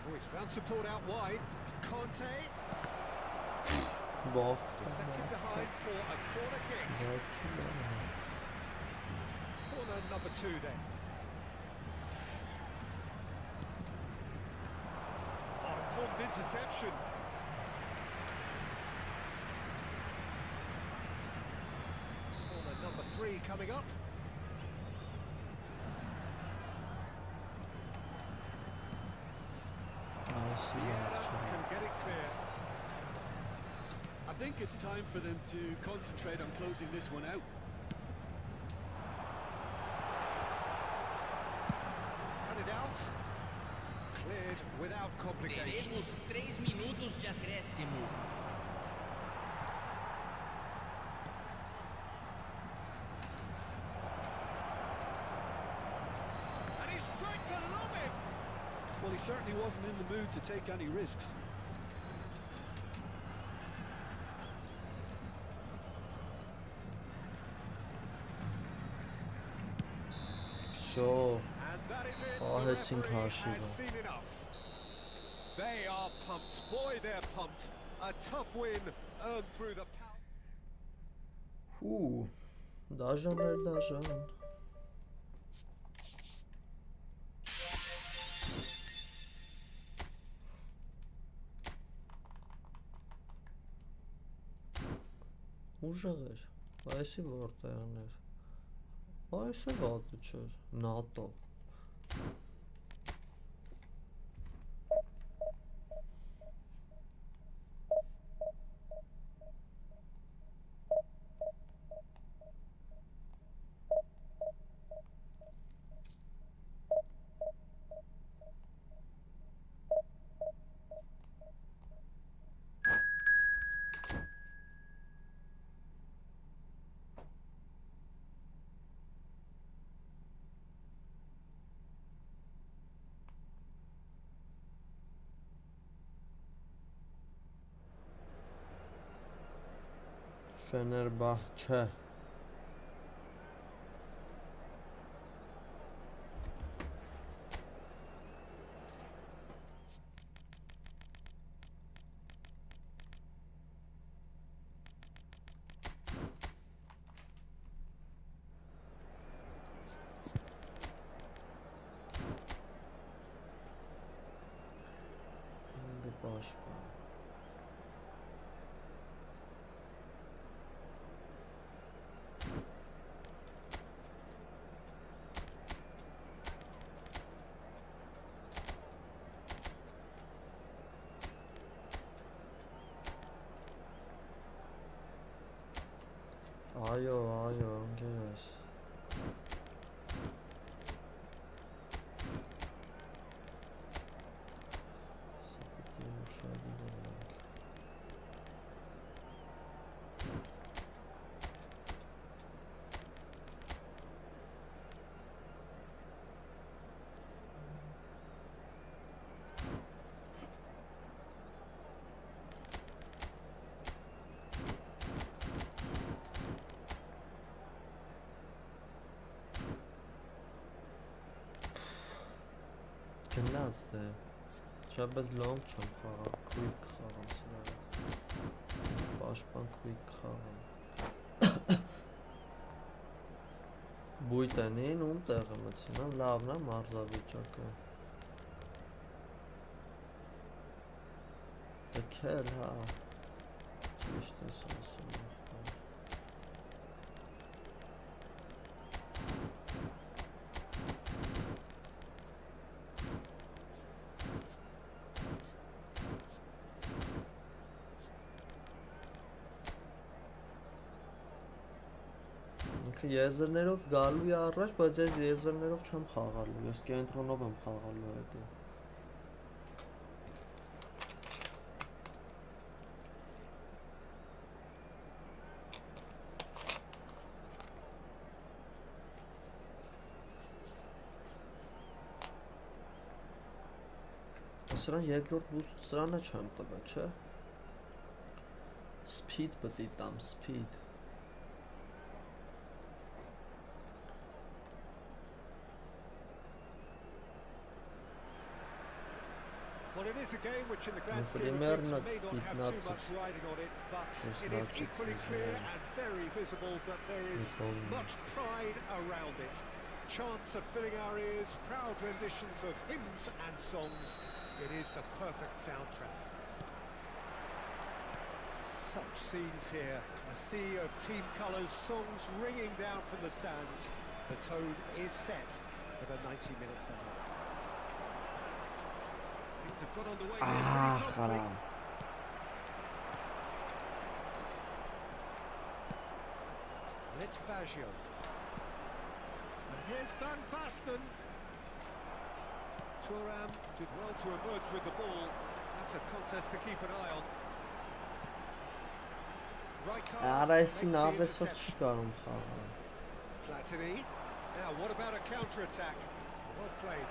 Oh, he's found support out wide. Conte Bon. deflected behind for a corner kick. Corner number 2 then. Oh, important interception. Corner number 3 coming up. Vieira can get it clear. I think it's time for them to concentrate on closing this one out. Let's cut it out. Cleared without complication. Teremos 3 minutos de acréscimo. And he's tried to lob him. Well, he certainly wasn't in the mood to take any risks. Sure. And that is it. Oh, The it's in referee car, has Shiva. seen enough. They are pumped. Boy, they're pumped. A tough win earned through the power. Dajan. Ուժեղ էր, այսի որտեղն էր, այսը վատը չէր, նատո Fenerbahçe Başkan Ayo, Angeles. Geniac ty. Trzeba bez long jump quick խաղամ սրա։ Պաշտպան quick խաղամ։ Բույտենին ում տեղը մտցնամ, լավն է մարզավիճակը։ Դքել, հա։ Ճիշտ ես ասում։ ինքը եզրներով գալու է առաջ, բայց այս եզրներով չեմ խաղալու, ես կենտրոնով եմ խաղալու հետո։ Սրան երկրորդ բուստ սրանը չեմ տվել, չէ։ Speed պետք է տամ, speed։ Well, it is a game which in the grand scheme of things may not have too much riding on it, but it is equally clear and very visible that there is much pride around it. Chants of filling our ears, proud renditions of hymns and songs. It is the perfect soundtrack. Such scenes here, a sea of team colours, songs ringing down from the stands. The tone is set for the 90 minutes ahead. Things have got underway here pretty promptly. And it's Baggio. And here's Van Basten. Thuram did well to emerge with the ball. That's a contest to keep an eye on. Platini. Now what about a counter-attack? Well played.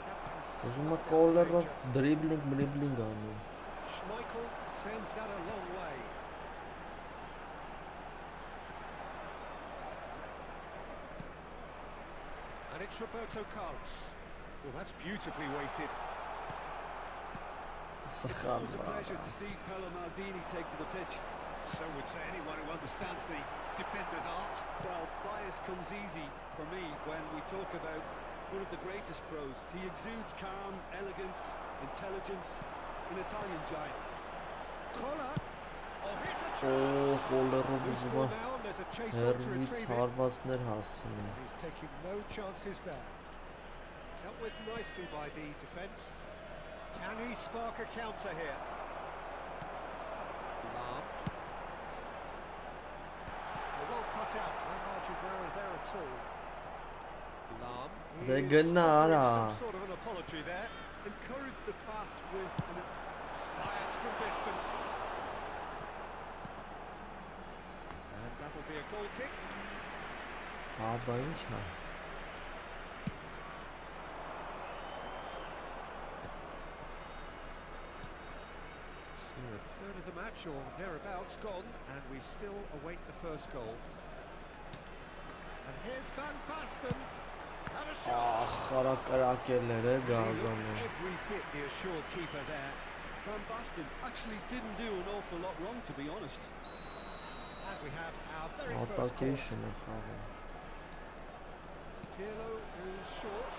Ուզում է կոլերով դրիբլինգ անի։ Schmeichel sends that a long way. And it's Roberto Carlos. Well, that's beautifully weighted. It's always a pleasure to see Paolo Maldini take to the pitch. So would say anyone who understands the defender's art. Well, bias comes easy for me when we talk about one of the greatest pros. He exudes calm, elegance, intelligence, an Italian giant. Collar. Oh, here's a chance. Who's scored now? And there's a chase on to retrieve it. He's taking no chances there. Dealt with nicely by the defence. Can he spark a counter here? Lam. Well cut out. No margin for error there at all. Lam. Some sort of an apology there. Encouraged the pass with an... Fires from distance. And that'll be a goal kick. So a third of the match or thereabouts gone, and we still await the first goal. And here's Van Basten. And a shot. Every bit the assured keeper there. Van Basten actually didn't do an awful lot wrong, to be honest. And we have our very first goal. Pirlo is short.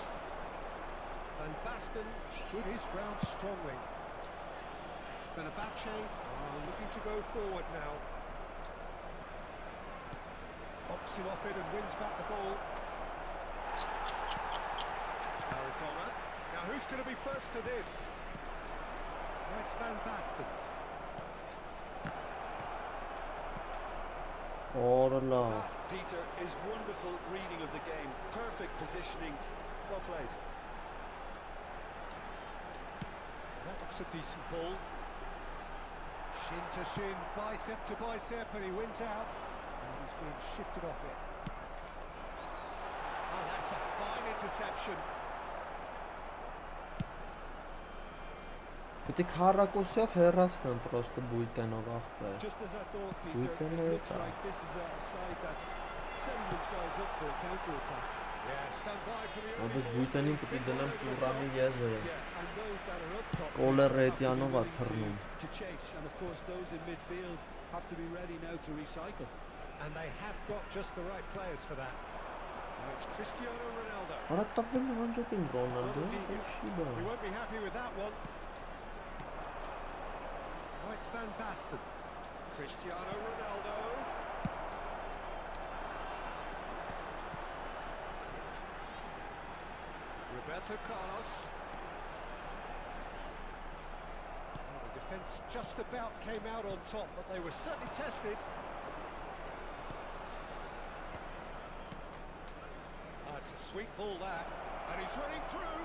Van Basten stood his ground strongly. Fenerbahce are looking to go forward now. Pops him off it and wins back the ball. Maradona. Now who's going to be first to this? That's Van Basten. That, Peter, is wonderful reading of the game. Perfect positioning. Well played. That looks a decent ball. Shin to shin, bicep to bicep, and he wins out. And he's being shifted off it. Oh, that's a fine interception. Պետք է քառակուսիով հեռացնեմ պրոստը բույտենով ախպեր։ Just as I thought, Peter, it looks like this is a side that's setting themselves up for a counter-attack. Yeah, stand by for the Աբես բույտենին պետք է դնեմ ծուրանի եզրը։ Yeah, and those that are up top Կոլերետյանով է թռնում։ to chase, and of course those in midfield have to be ready now to recycle. And they have got just the right players for that. Now it's Cristiano Ronaldo. Արա տվին հանջակին Ռոնալդո, շիբա։ We won't be happy with that one. Now it's Van Basten. Cristiano Ronaldo. Roberto Carlos. Well, the defence just about came out on top, but they were certainly tested. It's a sweet ball that, and he's running through.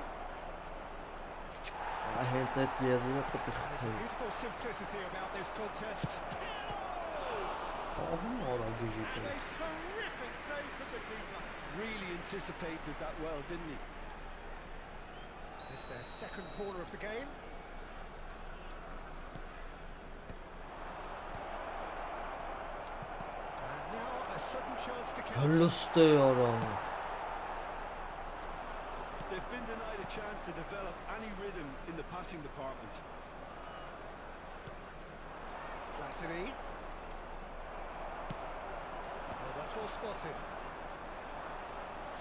Hence այդ եզրը պետք է There's a beautiful simplicity about this contest. ահա արագիժի And a terrific save from the keeper. Really anticipated that well, didn't he? It's their second corner of the game. And now a sudden chance to counter. հլստե արա They've been denied a chance to develop any rhythm in the passing department. Platini. Oh, that's well spotted.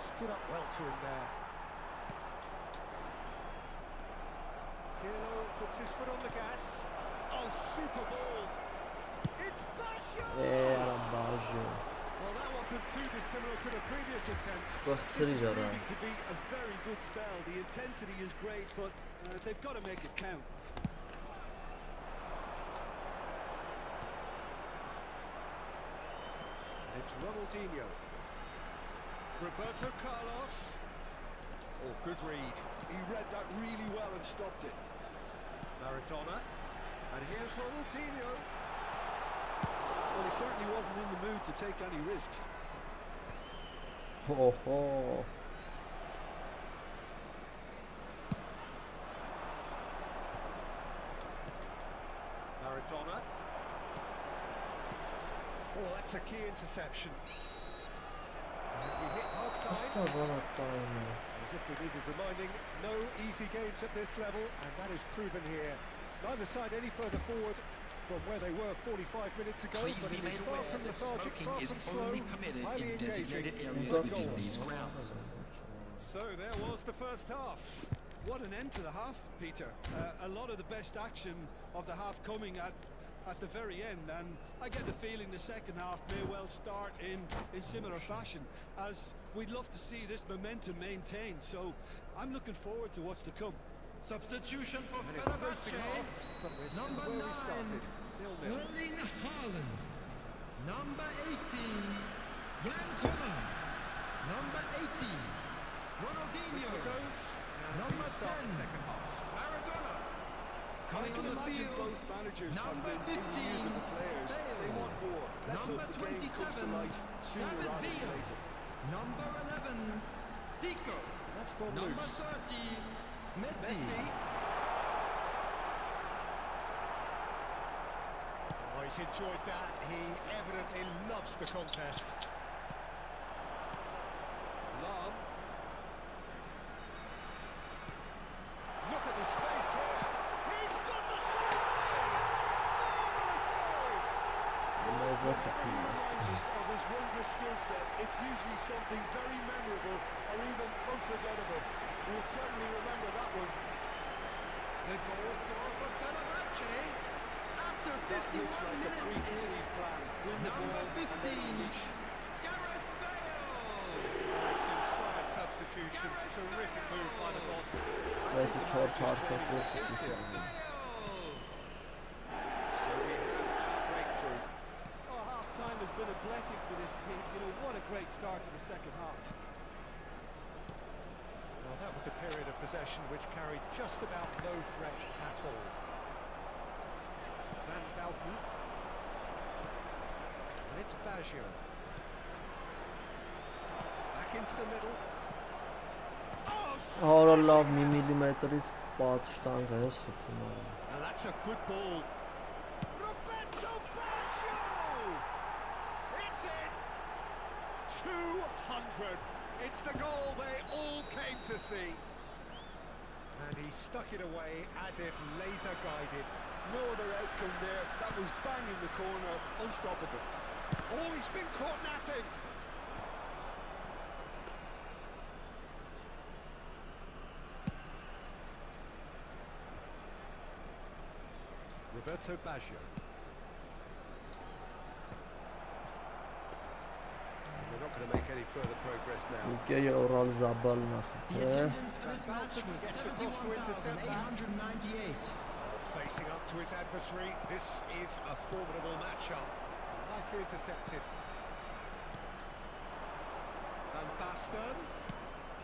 Stood up well to him there. Pirlo puts his foot on the gas. Oh, super ball. It's Basho! արաբաժը Well, that wasn't too dissimilar to the previous attempt. This ծաղցրի is ջարա proving to be a very good spell. The intensity is great, but they've got to make it count. It's Ronaldinho. Roberto Carlos. Oh, good read. He read that really well and stopped it. Maradona. And here's Ronaldinho. Well, he certainly wasn't in the mood to take any risks. հոհո Maradona. Oh, that's a key interception. And we hit half-time. ծավալատայինը As if we needed reminding, no easy games at this level, and that is proven here. Neither side any further forward from where they were 45 minutes ago, Please but be it made is far aware from that lethargic, smoking far is from slow, only permitted highly in designated engaging. areas Good within goals. these grounds. So there was the first half. What an end to the half, Peter. A lot of the best action of the half coming at the very end, and I get the feeling the second half may well start in similar fashion, as we'd love to see this momentum maintained. So I'm looking forward to what's to come. Substitution for And it racing off, but we're still Number where we 9, started. 0-0. Erling Haaland. Number 18, Glenn Coleman. Number 18, Ronaldinho. Whistle goes, and Number we start the 10. second half. Maradona. I Coming can on the imagine field. both managers have Number been in the ears of the 15, players. They Bale. want more. Let's Number hope the game comes to 27, life sooner David rather than Villa. later. Number 11, Zico. That's gone Number loose. 30, Messi. Messi. Oh, he's enjoyed that. He evidently loves the contest. Lam. Look at the space here. He's got the shot! Marvellous goal! Reminds us of his wondrous skill set. It's usually something very memorable or even unforgettable. We'll certainly remember that one. The goal for Fenerbahce. After That 51 looks like a minutes. preconceived plan. Win the Number ball and then 15. unleash. Gareth Bale. That's an inspired substitution. Terrific move by the boss. Բայց the չորս manager's հարցը training փոխ consistent. Bale. So we have our breakthrough. Oh, half-time has been a blessing for this team. You know, what a great start to the second half. Well, that was a period of possession which carried just about no threat at all. Van Dalton. And it's Baggio. Back into the middle. Oh, Արա լավ smashing մի that. միլիմետրից պատշտանգ ես խփում եմ And that's a good ball. Roberto Baggio! It's in! 200! It's the goal they all came to see. And he stuck it away as if laser guided. No other outcome there. That was bang in the corner. Unstoppable. Oh, he's been caught napping. Roberto Baggio. They're not going to make any further progress now. Եկե Օրալ Զաբալն է The խփել attendance for this match Dalton was gets across to intercept that. 71,898. Facing up to his adversary, this is a formidable matchup. Nicely intercepted. Van Basten.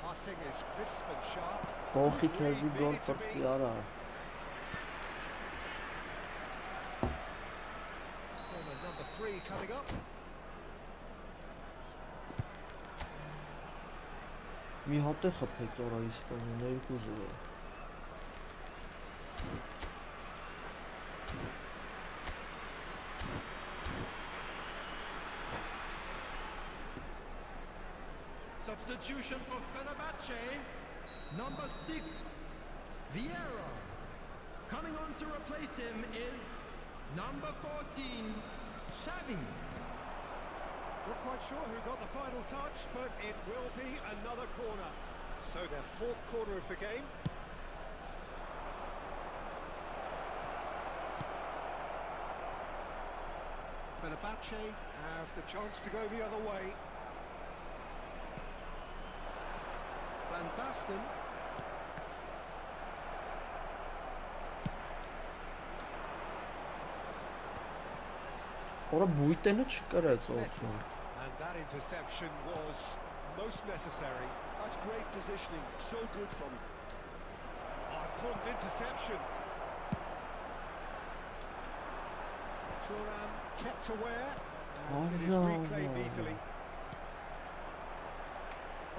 Passing is crisp and sharp. Տոխի քեզի գոլ պրծի արա։ Number 3 coming up. Մի հատ է խփեց օրա Իսպանիան 2-0։ Substitution for Fenerbahce, number 6, Vieira. Coming on to replace him is number 14, Xavi. Not quite sure who got the final touch, but it will be another corner. So their 4th corner of the game. Fenerbahce have the chance to go the other way. Van Basten. Օրա բույտենը չկրեց օքսն։ And that interception was most necessary. That's great positioning, so good from him. Pumped interception. Thuram kept aware. And it is reclaimed easily.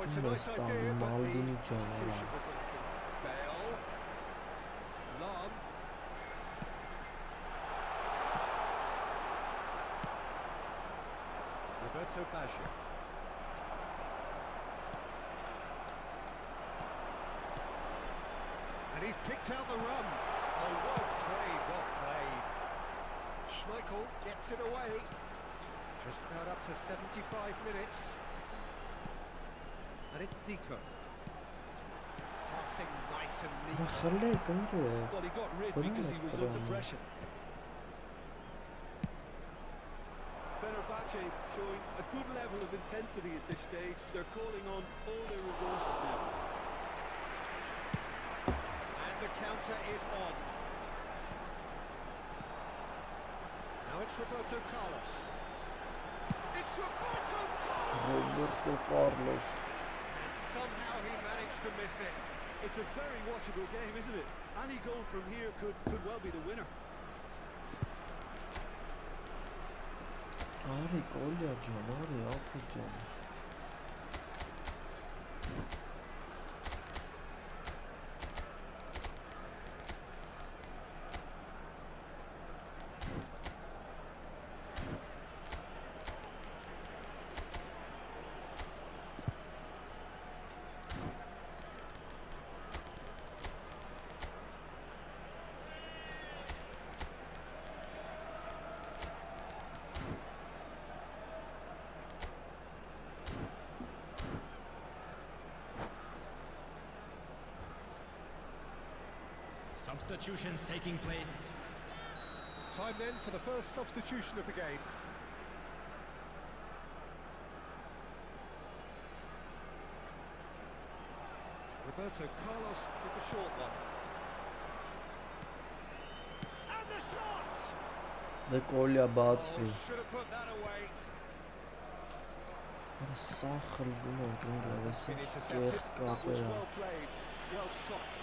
Oh, it's a nice idea, but the execution was lacking. Bale. Long. Roberto Baggio. And he's picked out the run. Oh, well played, well played. Schmeichel gets it away. Just about up to 75 minutes. And it's Zico. Passing nice and neat. Well, he got rid because he was under pressure. Fenerbahce showing a good level of intensity at this stage. They're calling on all their resources now. And the counter is on. Now it's Roberto Carlos. It's Roberto Carlos! And somehow he managed to miss it. It's a very watchable game, isn't it? Any goal from here could well be the winner. Ari, Kolya John, Ari, Alfred John. Substitutions taking place. Time then for the first substitution of the game. Roberto Carlos with the short one. And the shot! The Kolya բացվի։ Should have put that away. Սա խլվում են կնգավես Been կեղտ intercepted. That was կապերա։ well played, well stopped.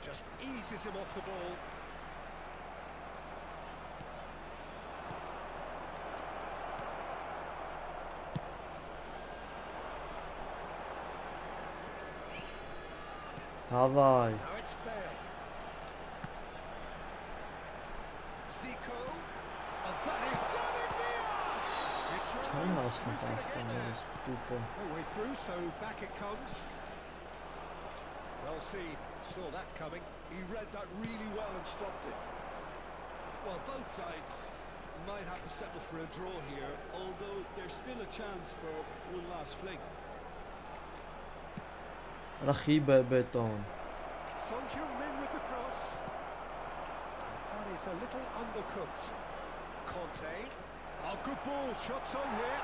Just eases him off the ball. Հավայ։ Now it's Bale. Zico. And that is David Villa! It's Չան Rose. հասնում Who's going to get there? պաշտոնից տուպը։ No way through, so back it comes. Well seen, saw that coming. He read that really well and stopped it. Well, both sides might have to settle for a draw here, although there's still a chance for one last fling. Ռախի բետոն։ Son Heung-min with the cross. That is a little undercooked. Conte. Oh, good ball, shots on here.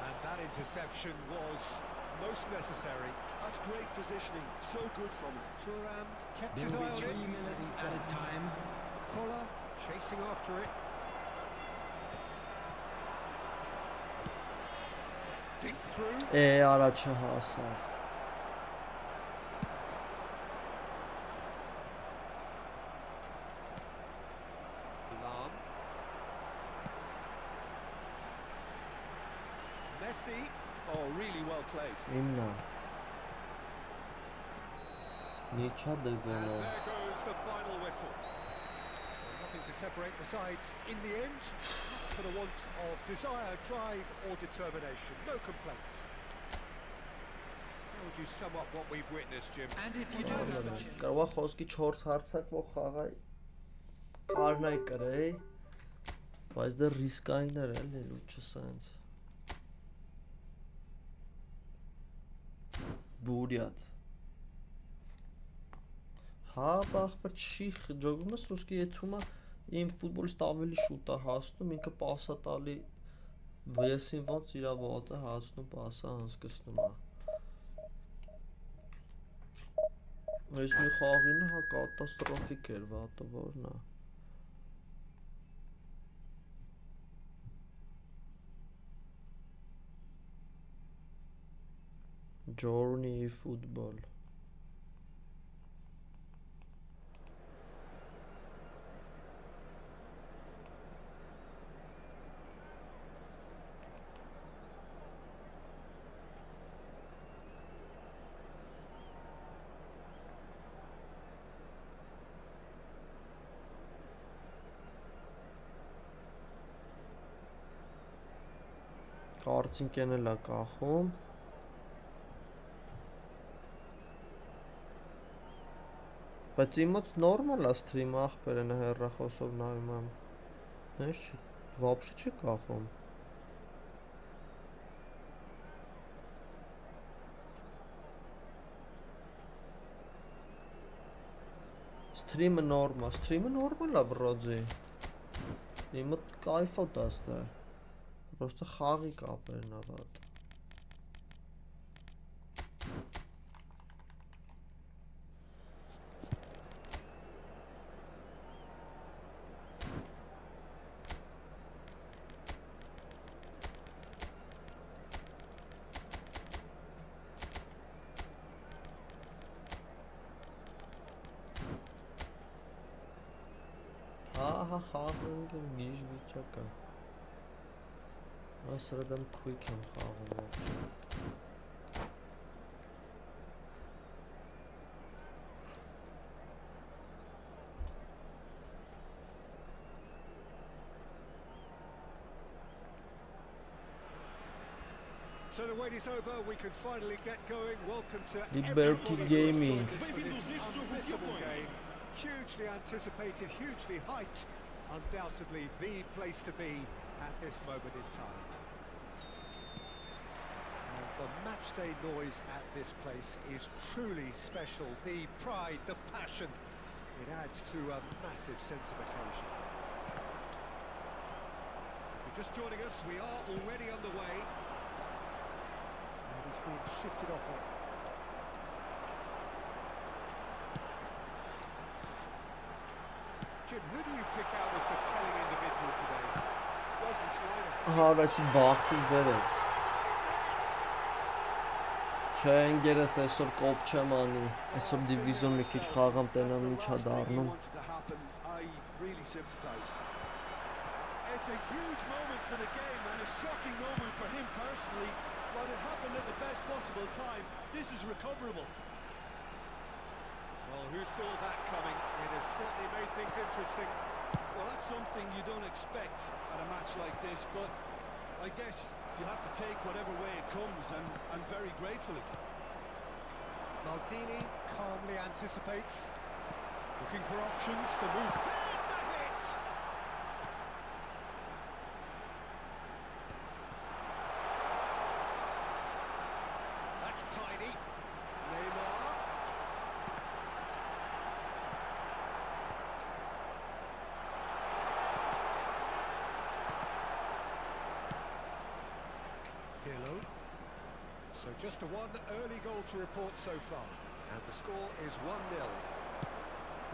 And that interception was most necessary. That's great positioning, so good from him. Thuram kept There his will eye be on 3 it. minutes at a time. Koller chasing after it. Dink through. Առաջը հասավ։ Lam. Messi. Oh, really well played. Իմնա։ Նիչա դե And գոլը։ there goes the final whistle. Nothing to separate the sides in the end. For the want of desire, drive or determination. No complaints. How would you sum up what we've witnessed, Jim? And if you know the side, Կարողա խոսքի 4 հարցակվող խաղայ կարնայ կրեի, բայց դա ռիսկային էր էլի լուչը սենց։ Բուրյատ։ Հա, բախբեր չի ջոգում ես ուսկի եթումա իմ ֆուտբոլիստ ավելի շուտ է հասնում, ինքը պասա տալի վեսին ոնց իրա ոտը հասնում, պասա անցկացնում է։ Այս մի խաղինը հա կատաստրոֆիկ էր, վատը որն է։ Journey eFootball։ Կարծինքն էլ է կախում։ Բայց իմ մոտ նորմալ է սթրիմը ախպերն է հեռախոսով նայում եմ։ Նայես չի, վաբշե չի կախում։ Սթրիմը նորմալ է վրոձի։ Իմ մոտ կայֆ է դաստա։ Просто խաղի կապերն է վատ։ Հա, խաղը միշտ վիճակ է։ Ասրադամ quick եմ խաղում ողջ։ So the wait is over, we can finally get going. Welcome to Liberty everybody Gaming. who's joined us for this unmissable game. Hugely anticipated, hugely hyped. Undoubtedly the place to be at this moment in time. And the matchday noise at this place is truly special. The pride, the passion, it adds to a massive sense of occasion. If you're just joining us, we are already underway. And he's being shifted off it. Jim, who do you pick out as the telling individual today? Wasn't Schneider? Հա, ռասի բախտից վերև։ Չէ, ընկերս այսօր կոպ չեմ անի, այսօր դիվիզիոն մի քիչ խաղամ տենամ ինչ է դառնում։ It's a huge moment for the game and a shocking moment for him personally, but it happened at the best possible time. This is recoverable. Well, who saw that coming? It has certainly made things interesting. Well, that's something you don't expect at a match like this, but I guess you have to take whatever way it comes and very gratefully. Maldini calmly anticipates, looking for options for move. There's the hit! That's tidy. Neymar. Pirlo. So just the one early goal to report so far. And the score is 1-0.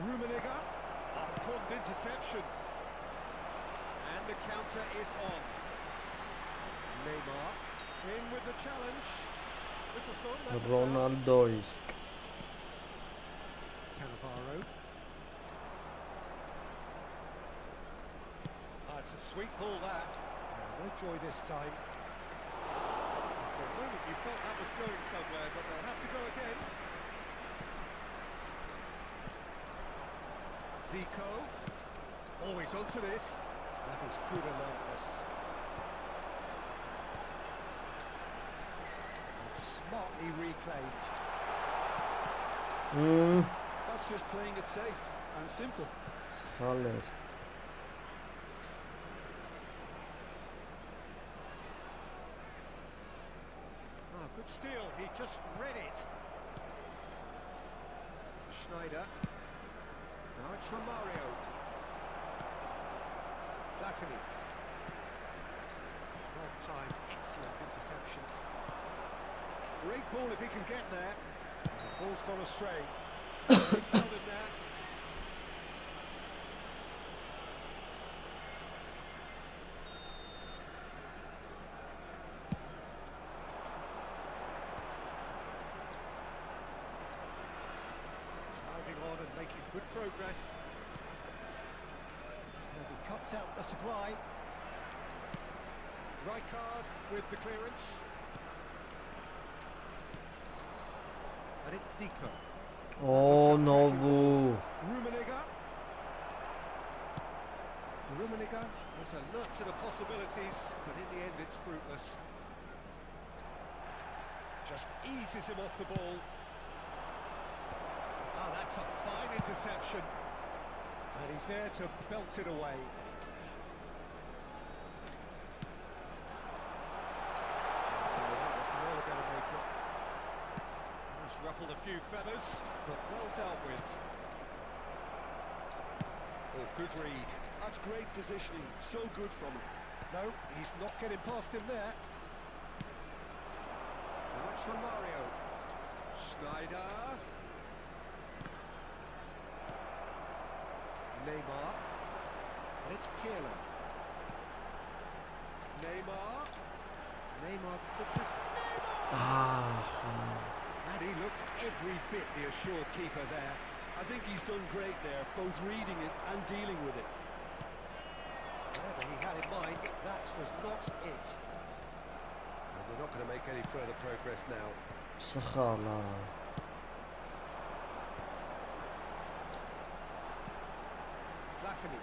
Rummenigge. Important interception. And the counter is on. Neymar in with the challenge. Whistle's gone. That's a foul. Ronaldoisk. Cannavaro. It's a sweet ball that. No joy this time. For a moment you thought that was going somewhere, but they'll have to go again. Zico. Always onto this. That is good alertness. And smartly reclaimed. That's just playing it safe and simple. Solid. Good steal, he just read it. Schneider. Now it's Romario. Platini. Long time, excellent interception. Great ball if he can get there. The ball's gone astray. He's found it there. Making good progress. And he cuts out the supply. Rijkaard with the clearance. And it's Zico. Oh, Novu. Rummenigge is alert to the possibilities, but in the end it's fruitless. Just eases him off the ball. Ah, that's a fine interception. And he's there to belt it away. That was never going to make it. That's ruffled a few feathers, but well dealt with. Oh, good read. That's great positioning, so good from him. No, he's not getting past him there. Now it's Romario. Schneider. Neymar. And it's Pirlo. Neymar puts his... And he looked every bit the assured keeper there. I think he's done great there, both reading it and dealing with it. Whatever he had in mind, that was not it. And we're not going to make any further progress now. Sakhala. Platini.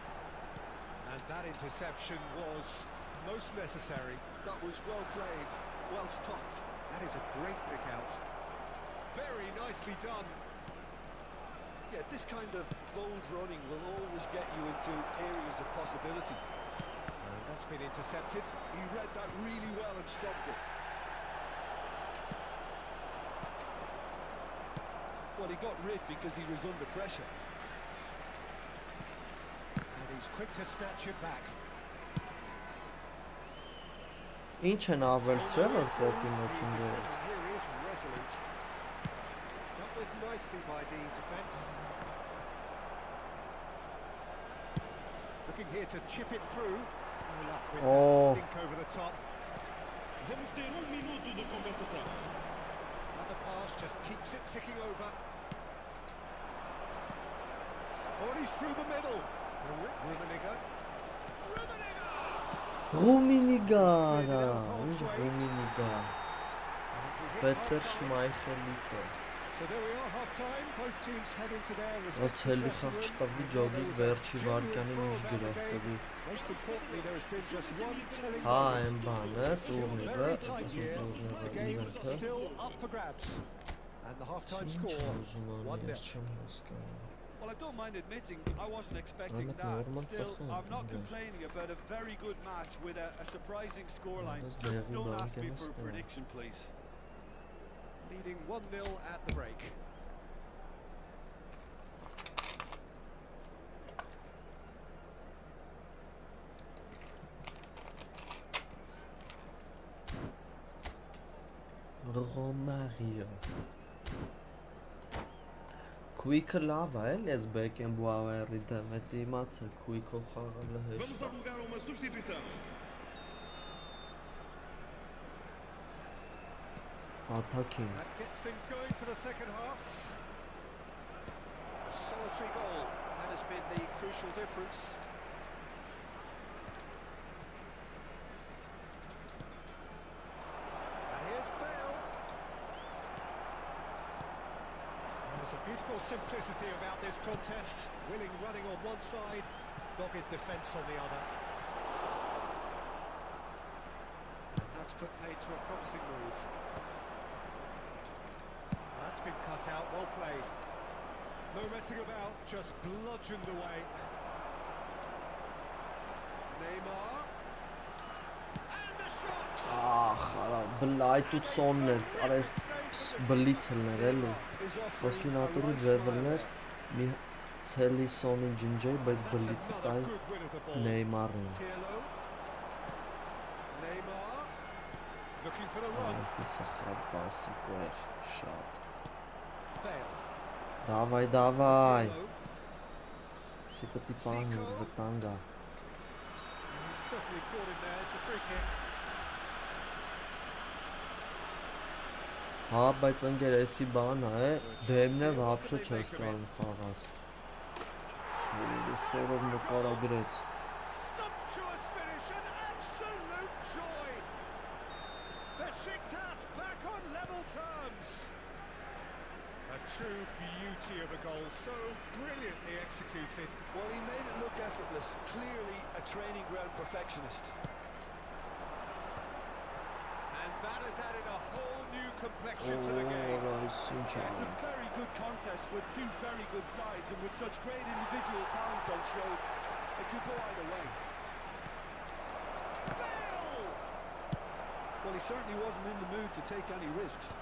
And that interception was most necessary. That was well played, well stopped. That is a great pick out. Very nicely done. Yeah, this kind of bold running will always get you into areas of possibility. And that's been intercepted. He read that really well and stopped it. Well, he got rid because he was under pressure. And he's quick to snatch it back. Ինչ են ավելցրել որ կոպի մոչինները։ Here he is resolute. Dealt with nicely by the defence. Looking here to chip it through. No luck with that dink over the top. Vamos ter minuto de compensação. Another pass just keeps it ticking over. Oh, and he's through the middle. Rummenigge. Rummenigge, Rummenigge. Peter Schmeichelite. So there we are, half time. Both teams head into their Ոնց էլի խաղ չտավի ջոգի վերջի վարկյանի մեջ գրավ տվի։ Most importantly, there has been just one telling Հա, այն բանը, տուրնիրը, game still up for grabs. And the half-time score 1-0. Well, I don't mind admitting I wasn't expecting that. Still, I'm not complaining about a very good match with a surprising scoreline. Just don't ask me for a prediction, please. Leading 1-0 at the break. Romario. Quick-ը լավ է, էլ ես Beckenbauer-ի դեմ է դիմացը, Quick-ով խաղալը հեշտ է։ Vamos dar lugar a uma substituição. Attacking. That gets things going for the second half. A solitary goal. That has been the crucial difference. And here's Bale. There's a beautiful simplicity about this contest. Willing running on one side, dogged defence on the other. And that's put paid to a promising move. That's been cut out, well played. No messing about, just bludgeoned away. Neymar. And the shot! Արա, բլայտուցոններ, արես բլիցելներ էլի։ Ոսկի նատուրի ձևերներ մի ցելի սոնի ջնջեի, բայց բլիցը տայ Նեյմարին։ Neymar. Looking for the run. Այդտիսը խաբասի կոր, շատ։ Bale. Դավայ, դավայ։ Սի պտի պահին վտանգա։ He's certainly caught him there, it's a free kick. Հա, բայց ընկեր, էսի բանա է, դեմն է վապշը չես կարում խաղաս։ Սորով նկարագրեց։ Sumptuous finish, an absolute joy. Besiktas back on level terms. A true beauty of a goal, so brilliantly executed. Well, he made it look effortless. Clearly a training ground perfectionist. And that has added a whole new complexion to the game. Այս ինչ Yeah, it's a ա։ very good contest with two very good sides, and with such great individual talent on show, it could go either way. Bale! Well, he certainly wasn't in the mood to take any risks.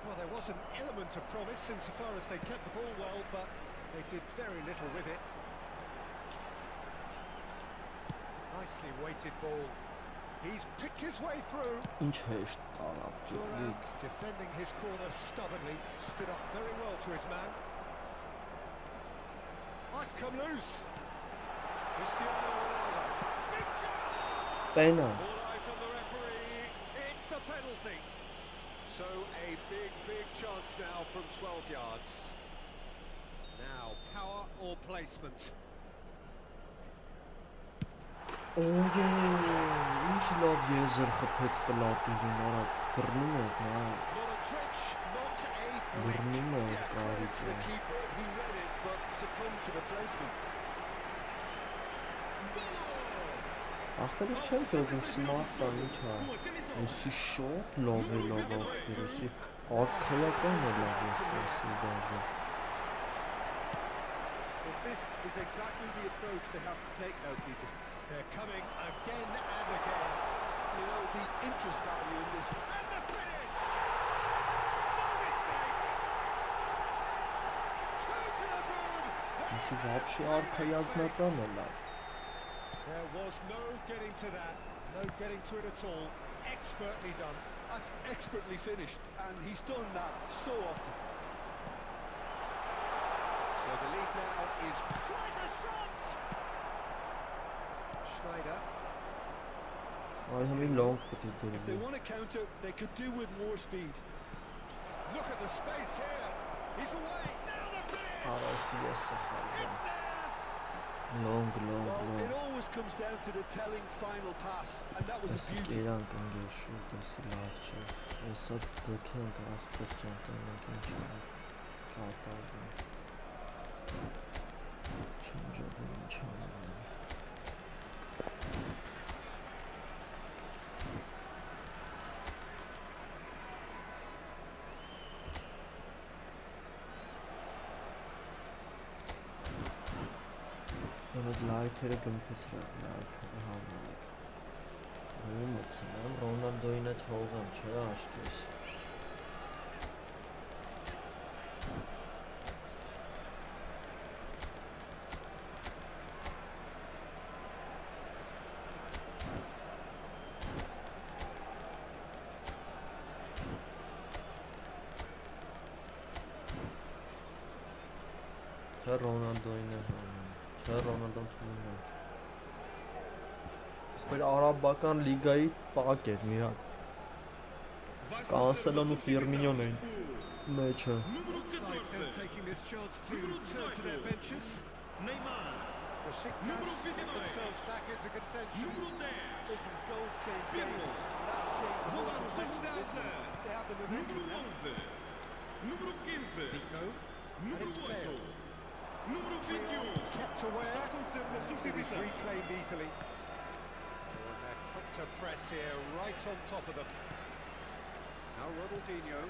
Well, there was an element of promise insofar as they kept the ball well, but they did very little with it. Nicely weighted ball. He's picked his way through. Ինչ հեշտ տարավ Thuram ջուլիկ։ defending his corner stubbornly, stood up very well to his man. Might come loose. Cristiano Ronaldo. Big chance. Պենա։ All eyes on the referee. It's a penalty. So a big chance now from 12 yards. Now power or placement. Ինչ լավ եզր խփեց պլատինին, արա բռնում է, նա Not a twitch, not a break. բռնում է Yeah, credit կարիճ to the keeper. He read it, but succumbed to the placement. Ախպերս չեմ թողում սմարտան, ինչ ա։ Ոսի շոտ լավ է լավ ախպեր, ոսի արքայական է լավ ոսկասի դաժը։ But this is exactly the approach they have to take now, Peter. They're coming again and again. You know, the interest value in this. And the finish! No mistake! Two to the good! Ոսի վապշի արքայազնական է լավ։ There was no getting to that, no getting to it at all. Expertly done. That's expertly finished, and he's done that so often. So the lead now is... Tries a shot! Schneider. Այ հմին լոնգ պտի If they դրվի։ want to counter, they could do with more speed. Look at the space here. He's away. Now the finish! Արասի է սխալ։ It's there! Լոնգ, լոնգ, Well, it լոնգ։ always comes down to the telling final pass, and that was a Ոսի beauty. կերանք ընգեր շուտ, ոսի լավ չէ։ Ոսա ձգենք ախպեր չան կանենք ինչ ա։ Կատարվում։ Չեմ ջողում ինչ անել։ Եվ լայքերը գմփեցրավ, լայքերը համալիք։ Ու մտցնեմ, Ռոնալդոյին է թողեմ, չէ աշկես։ Չէ Ռոնալդոյին է հանում, չէ Ռոնալդոն թվում է։ Մեր արաբական լիգայի պակ էր մի հատ։ Կանսելոն ու Ֆիրմինյոն էին մեջը։ Both sides then taking this chance to turn to their benches. Besiktas get themselves back into contention. Listen, goals change games. That's changed the whole complexion of this one. They have the momentum now. Zico, and it's Bale. Kept aware, and it is reclaimed easily. Oh, and they're quick to press here, right on top of them. Now Ronaldinho.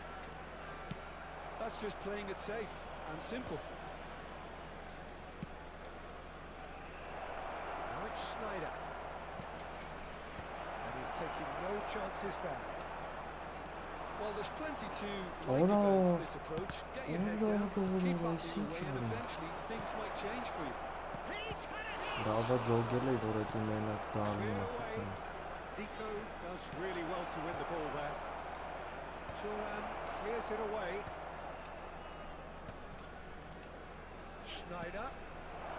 That's just playing it safe and simple. Now it's Snyder. And he's taking no chances there. Well, there's plenty to Oh, like no. about this approach. Get your head Oh, down, no, keep no, battling away, and no. eventually things might change for you. Ռավա ջոգել է, որ այդ մենակ դառնի Cleared away. ախտան։ Zico does really well to win the ball there. Thuram clears it away. Snyder.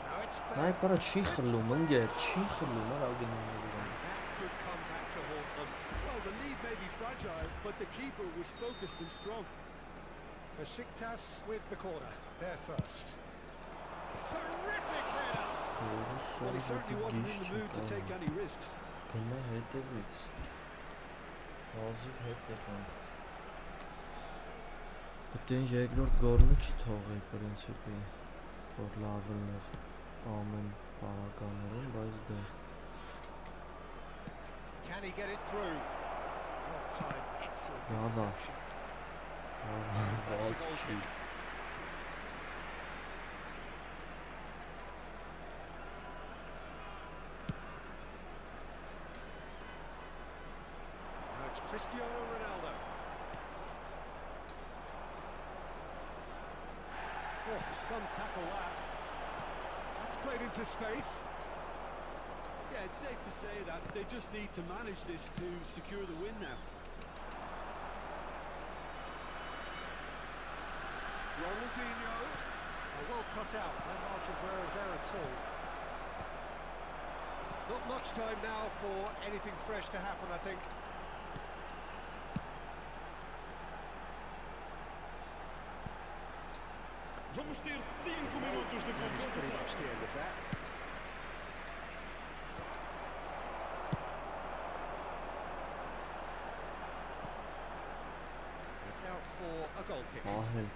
Now it's Այ back. կարա չի խլում, ընկեր, չի խլում, արա գնում է իրան։ That could come back to haunt them. Well, the lead may be fragile, but the keeper was focused and strong. Besiktas with the corner. There first. Terrific header. Well, he certainly wasn't in the mood to take any risks. Գնա հետևից։ Հազիվ հետ եկանք։ Պետք է երկրորդ գոլը չթողի պրինցիպի, որ լավ լիներ ամեն բավականներում, բայց դե Can he get it through? Well timed, excellent Bravo. interception. բալ չի։ Now it's Cristiano Ronaldo. Oh, some tackle that. That's played into space. Yeah, it's safe to say that they just need to manage this to secure the win now. Ronaldinho. Well cut out. No margin for error there at all. Not much time now for anything fresh to happen, I think. Vamos ter 5 minutos de That is pretty much the end of that. It's out for a goal kick.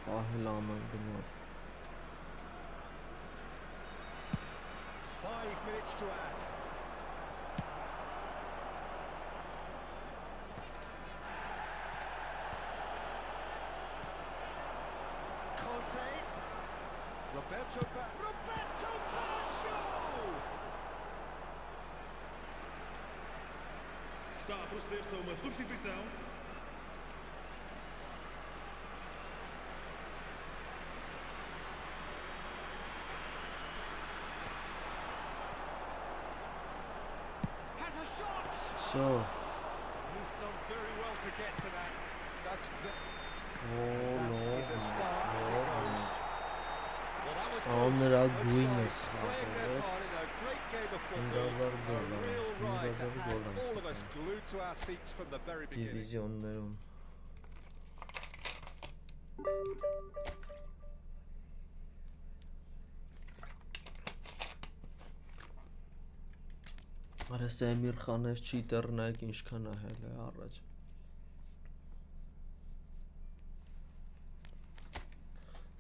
Պահել ամեն գնով։ 5 minutes to add. Conte. Roberto Baggio! Está a proceder-se a uma substituição. Has a shot! So, He's done very well to get to that. That's that is as no, far as it goes. Well, that was All close. նրա Both գույնը sides playing their part in a great game of football. A real ride that had all of us glued to our seats from the very beginning. դիվիզիոններում։ Արա Սեմիր Խանես չիտերնայք ինչքան ահել է առաջ։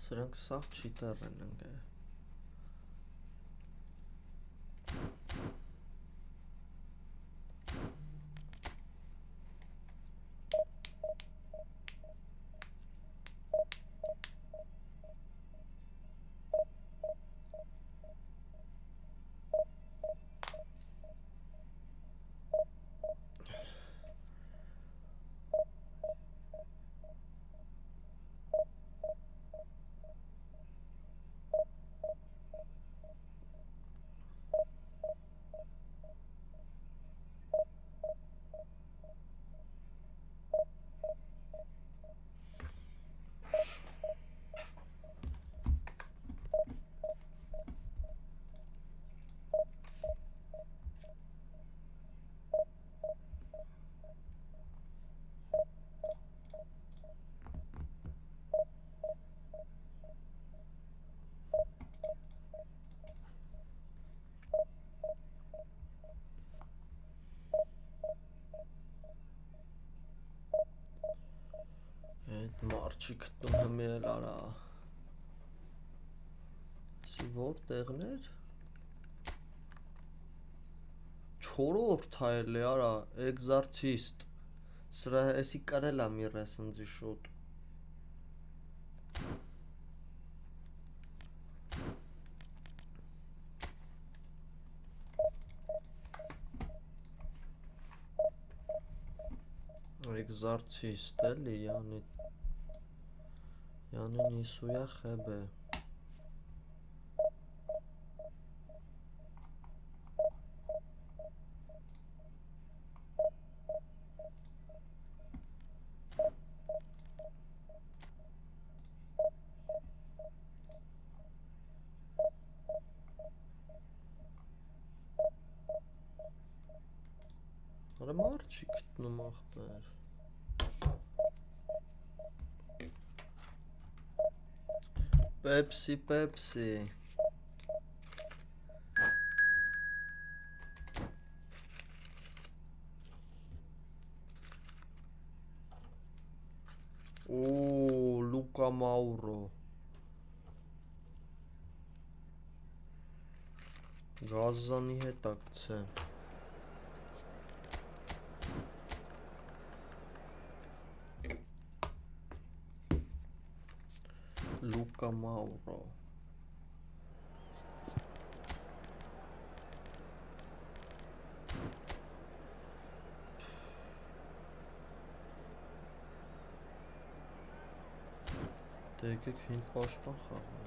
Սրանք սաղ չիտեր են ընկեր։ չի գտնում հմել արա։ Սի որ տեղներ։ 4-րդ հայել է արա, Exorcist։ Սրա էսի կարել եմ իրես ընձի շուտ։ Exorcist էլի, յանի նիսույա խեբ է։ Արա մարդ չի գտնում ախպեր։ Pepsi։ Օ, Լուկա Մաուրո։ Գազանի հետ ակցե։ Luca Mauro. Եկեք 5 պաշտպան խաղանք։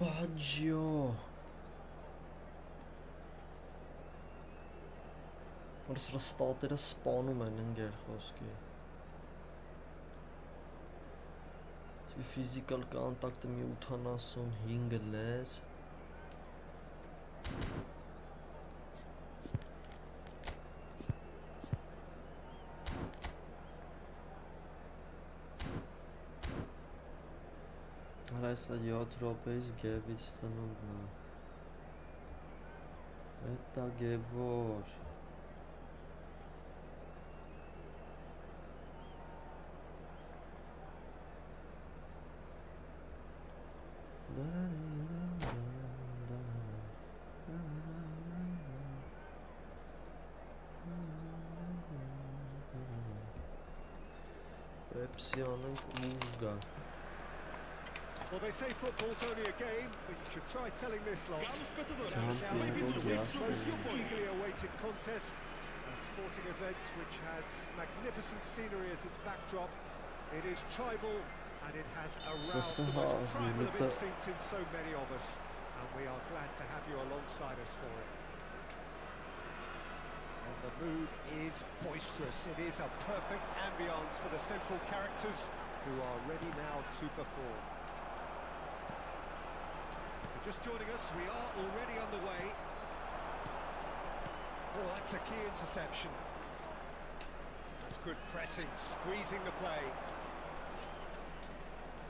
Baggio. Որս ռստատերը սպանում են ընգեր խոսքի։ Ֆիզիկալ կոնտակտը մի 85 լեր։ Այսա 7 րոպեից գևից ծնունդն է։ Էտա գևոր։ Pepsi անենք ուժ գա։ Well, they say football's only a game, but you should try telling this lot. Most eagerly awaited contest, a sporting event which has magnificent scenery as its backdrop. It is tribal and it has aroused the most primal of instincts in so many of us, and we are glad to have you alongside us for it. And the mood is boisterous. It is a perfect ambience for the central characters who are ready now to perform. Just joining us, we are already underway. Oh, that's a key interception. That's good pressing, squeezing the play.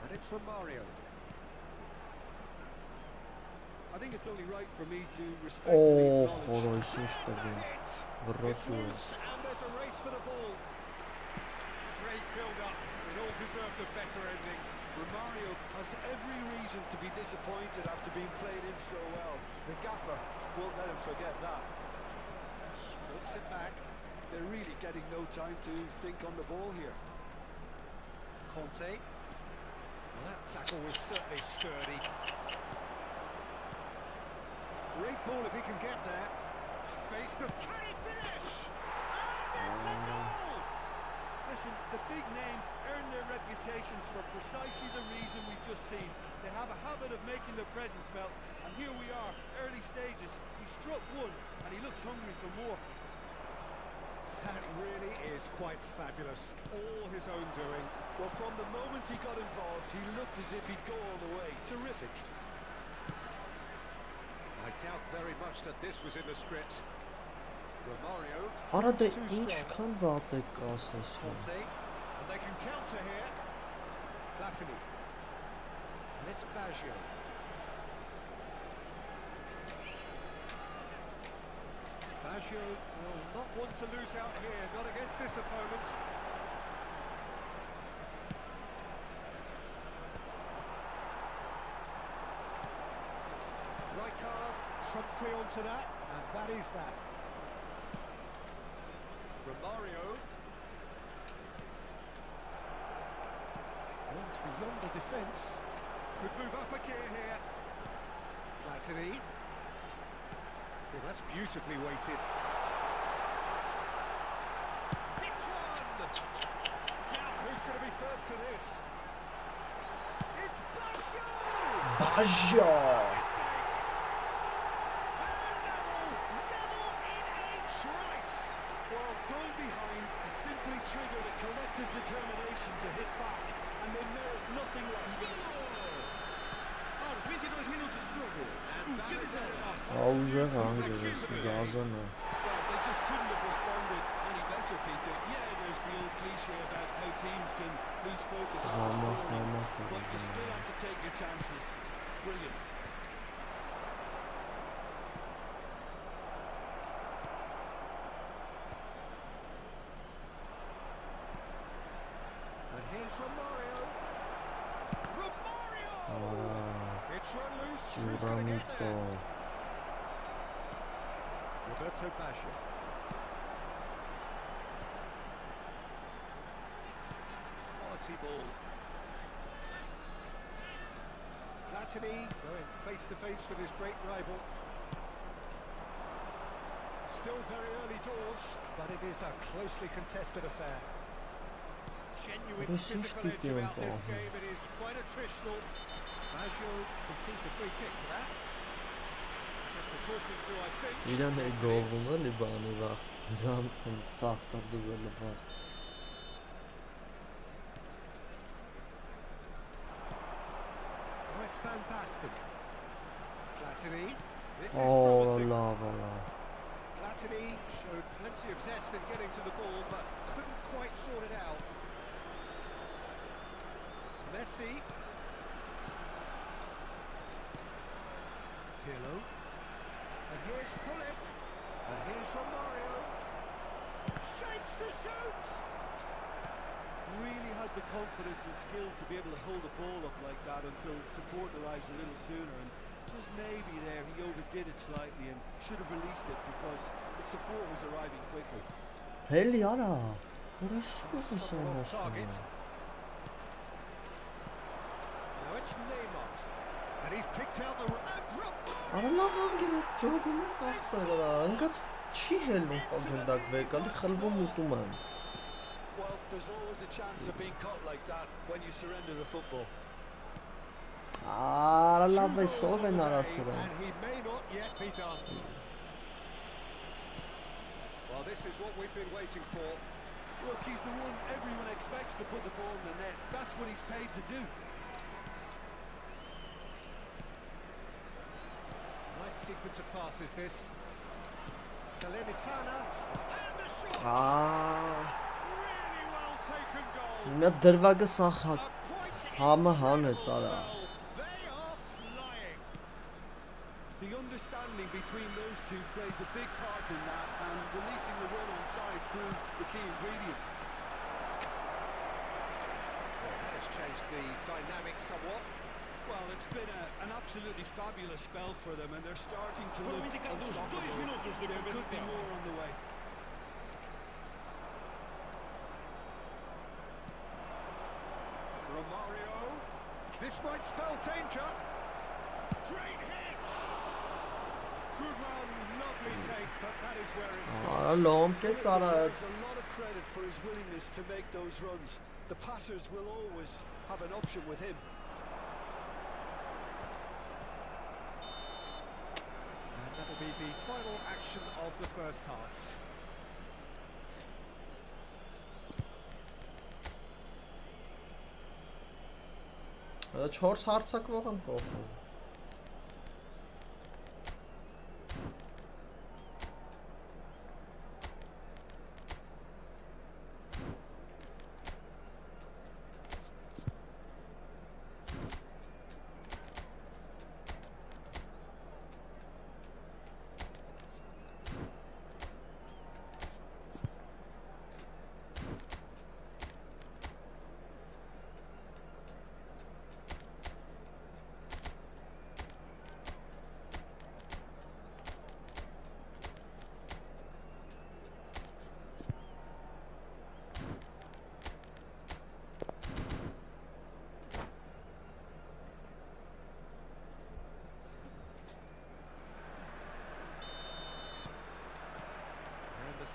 And it's from Mario. I think it's only right for me to respectfully acknowledge. And there's a race for the ball. Great build-up. It all deserved a better ending. Romario has every reason to be disappointed after being played in so well. The gaffer won't let him forget that. Strokes it back. They're really getting no time to think on the ball here. Conte. Well, that tackle was certainly sturdy. Great ball if he can get there. Face to... Can he finish? And it's a goal! Listen, the big names earn their reputations for precisely the reason we've just seen. They have a habit of making their presence felt, and here we are, early stages. He struck one, and he looks hungry for more. That really is quite fabulous. All his own doing. Well, from the moment he got involved, he looked as if he'd go all the way. Terrific. I doubt very much that this was in the script. Romario. Արա դե too strong. ինչքան վատ է կասես։ Conte, and they can counter here. Platini. And it's Baggio. Baggio will not want to lose out here, not against this opponent. Right card, promptly onto that, and that is that. Romario. And beyond the defence. Could move up a gear here. Platini. Oh, that's beautifully weighted. Hits one! Now, who's going to be first to this? It's Baggio! Բաժա։ Well, going behind has simply triggered a collective determination to hit back, and they merit nothing less. Aos 22 minutos de jogo, And that is it. Աուժը հանգրեց գազանը։ Well, they just couldn't have responded any better, Peter. Yeah, there's the old cliche about how teams can lose focus after scoring, but you still have to take your chances. Brilliant. And here's Romario. Romario! It's run loose. Who's going to get Ջուրամիտո։ there? Roberto Baggio. Quality ball. Platini going face to face with his great rival. Still very early doors, but it is a closely contested affair. Genuine This is physical the edge about this game, game. It is quite attritional. Baggio concedes a free kick for that. Just a talking to, I think. Իրան է գովում էլի բանի վաղտ։ Զամքն ծախտավ դզելը վաղ։ Oh, it's Van Basten. Platini. This is Օ, promising. լավ, արա։ Platini showed plenty of zest in getting to the ball, but couldn't quite sort it out. Messi. Pirlo. And here's Hullet. And here's Romario. Shapes to shoot! Really has the confidence and skill to be able to hold the ball up like that until support arrives a little sooner, and just maybe there he overdid it slightly and should have released it because the support was arriving quickly. Հելի արա։ Ուրիշ Somewhat off target. Now it's Neymar. And he's picked out the... And Romario! Արա լավ անգերը ջոգում է կախտը գրա։ Ընկած չի հելնում պագնդակ վեկալի խլվում ուտում են։ Well, there's always a chance of being caught like that when you surrender the football. Արա լավ է սով են արա սրան։ And he may not yet be done. Well, this is what we've been waiting for. Look, he's the one everyone expects to put the ball in the net. That's what he's paid to do. Nice sequence of passes, this. Salernitana. And the shot! Really well taken goal. Մի դրվագը սա A quite համը incredible հանեց արա։ spell. They are flying. The understanding between those two plays a big part in that, and releasing the run onside proved the key ingredient. Well, that has changed the dynamic somewhat. Well, it's been an absolutely fabulous spell for them, and they're starting to Foram look indicados 2 unstoppable. minutos de There could be compensação. more on the way. Romario. This might spell danger. Great hit. Good run, lovely take. but that is where it Aa, stops. long gets He out deserves of a lot of credit for his willingness to make those runs. The passers will always have an option with him. And that'll be the final action of the first half. Չորս հարցակվող եմ կողմում։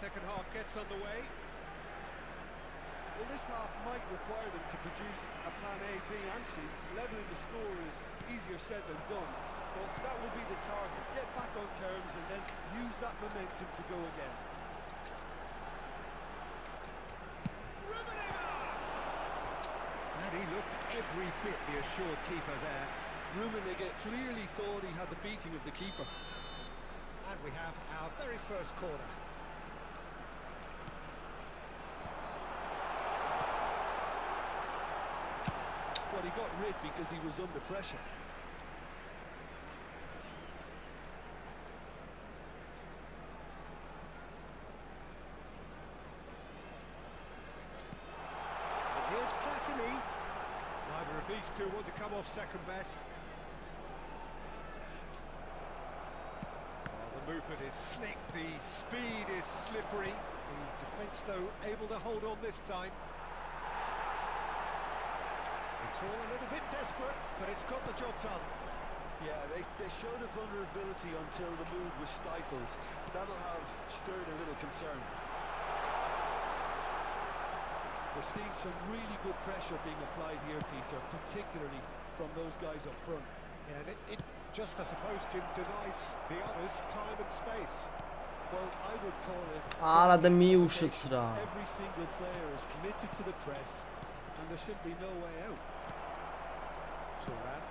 Second half gets underway. Well, this half might require them to produce a plan A, B and C. Leveling the score is easier said than done, but that will be the target. Get back on terms and then use that momentum to go again. And he looked every bit the assured keeper there. Rummenigge clearly thought he had the beating of the keeper. And we have our very first corner. Well, he got rid because he was under pressure. And here's Platini. Neither of these two want to come off second best. Oh, the movement is slick, the speed is slippery. The defence, though, able to hold on this time. It's all a little bit desperate, but it's got the job done. Yeah, they showed a vulnerability until the move was stifled. That'll have stirred a little concern. We're seeing some really good pressure being applied here, Peter, particularly from those guys up front. Yeah, and it just, I suppose, Jim, denies the others time and space. Well, I would call it... Արադը մի anticipation. ուշացրա։ Every single player is committed to the press, and there's simply no way out. Turan.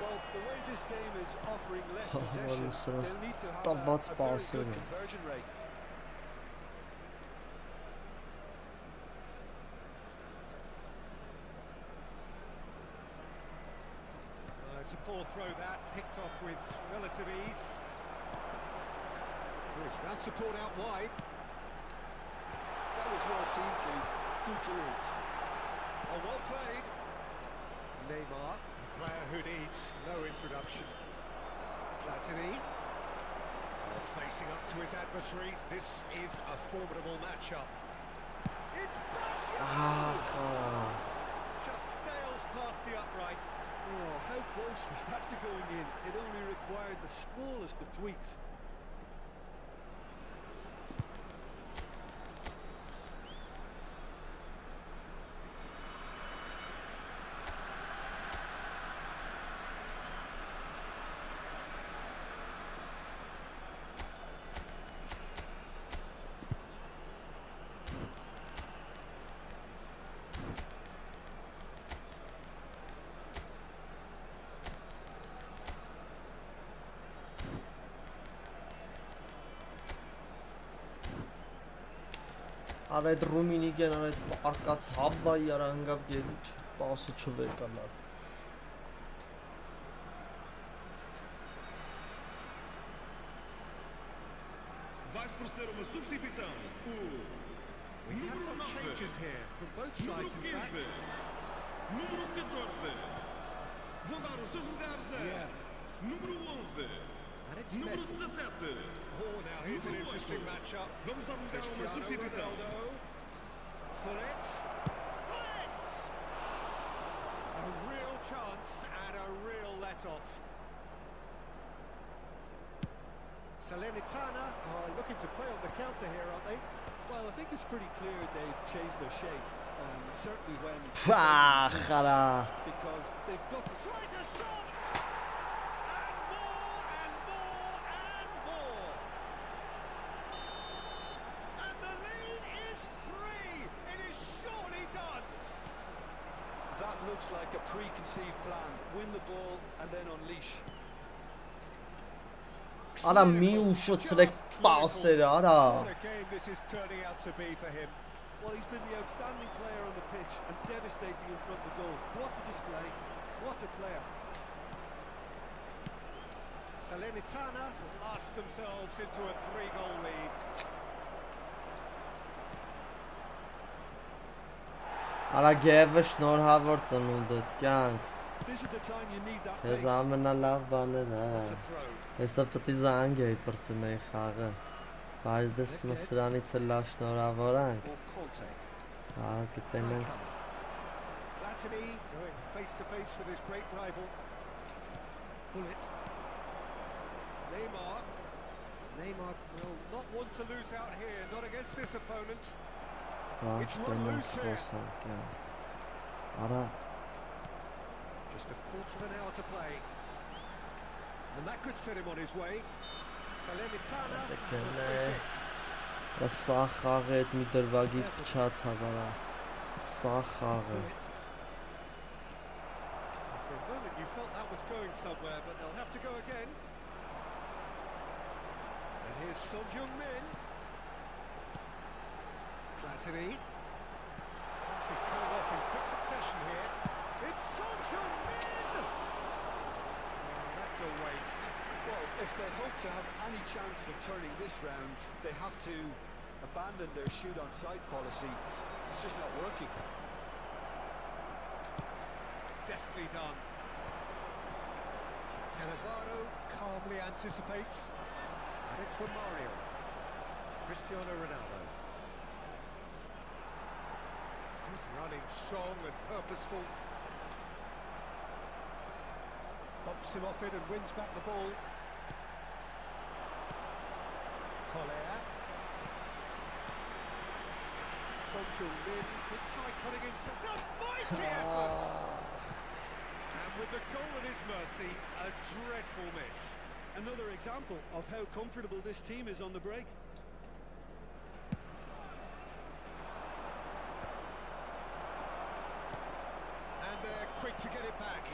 Well, the way this game is offering less Oh, possession, well, they'll need to have that a what's very good possible. conversion rate. It's a poor throw that, picked off with relative ease. Oh, he's found support out wide. That was well seen to. Good clearance. Oh, well played. Neymar, a player who needs no introduction. Platini. Oh, facing up to his adversary. This is a formidable matchup. It's Basha! Just sails past the upright. Oh, how close was that to going in? It only required the smallest of tweaks. Արա այդ Ռումինիգեն արա այդ պարկած հավվայի արա հնգավ գետի պասը չվերկանար։ Vai-se proceder uma substituição. We have got changes here from both sides, in fact. Número 14. Vão dar os seus lugares a Yeah. número 11. And it's Número Messi. 17. Oh, now here's an interesting matchup. Vamos dar lugar a uma Cristiano substituição. Ronaldo. Pullet. Pullet! A real chance and a real let-off. Salernitana are looking to play on the counter here, aren't they? Well, I think it's pretty clear they've changed their shape. Certainly when because they've got to Tries a shot! And more and more and more! And the lead is 3! It is surely done! That looks like a preconceived plan. Win the ball and then unleash. Արա մի ուշացրեք պասերը, արա։ What a game this is turning out to be for him. Well, he's been the outstanding player on the pitch and devastating in front of the goal. What a display. What a player. Salernitana blast themselves into a 3-goal lead. Արա գևը շնորհավոր ծնունդդ, կյանք։ This is the time you need that Քեզ pace. ամենալավ բաներն է։ What a throw. Հեսա պետք է զանգեի բրցնեի խաղը։ Բայց դες սրանից էլ լավ շնորհավորանք։ Or Conte. Հա, կտենենք։ Platini going face to face with his great rival. Bullet. Neymar. Neymar will not want to lose out here, not against this opponent. Հա, It's run կտենենք loose here. խոսանք, կյանք։ Արա, Just a quarter of an hour to play. And that could set him on his way. Salernitana have a free kick. Արա սա խաղը այդ մի դրվագից փչացավ, արա։ Սա խաղը։ Bullet. For a moment you felt that was going somewhere, but they'll have to go again. And here's Son Heung-min. Platini. This is coming off in quick succession here. It's Son Heung-min! That's a waste. Well, if they hope to have any chance of turning this round, they have to abandon their shoot on sight policy. It's just not working. Deftly done. Cannavaro calmly anticipates. And it's Romario. Cristiano Ronaldo. Good running, strong and purposeful. Bumps him off it and wins back the ball. Collier. Son Heung-min could try cutting in. It's a mighty effort! And with the goal at his mercy, a dreadful miss. Another example of how comfortable this team is on the break. And they're quick to get it back.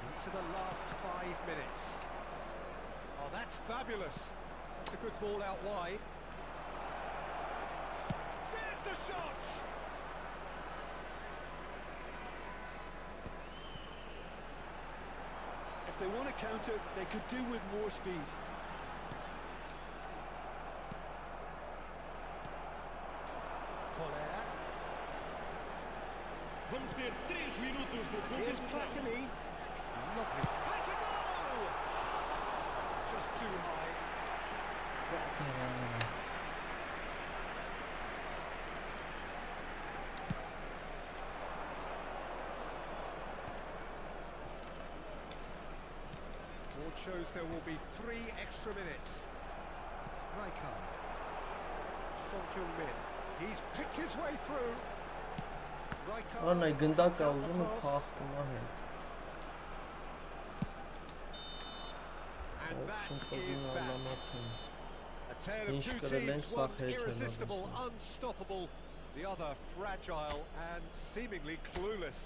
Into the last 5 minutes. Oh, that's fabulous. That's a good ball out wide. There's the shot! If they want to counter, they could do with more speed. Collier. Vamos ter 3 minutos de Here's compensação. Platini. Lovely. Has a goal! Just too high. Board shows there will be 3 extra minutes. Rijkaard. Son Heung-min. He's picked his way through. Rijkaard. Արա նայ գնդակ cuts է out the ուզում ու pass. փախում է հետ։ And that Option is կգին that. ալամաթին։ A tale of Ինչ two կրել են, teams, սա one հետ չեմ irresistible, ասում։ unstoppable, the other fragile and seemingly clueless.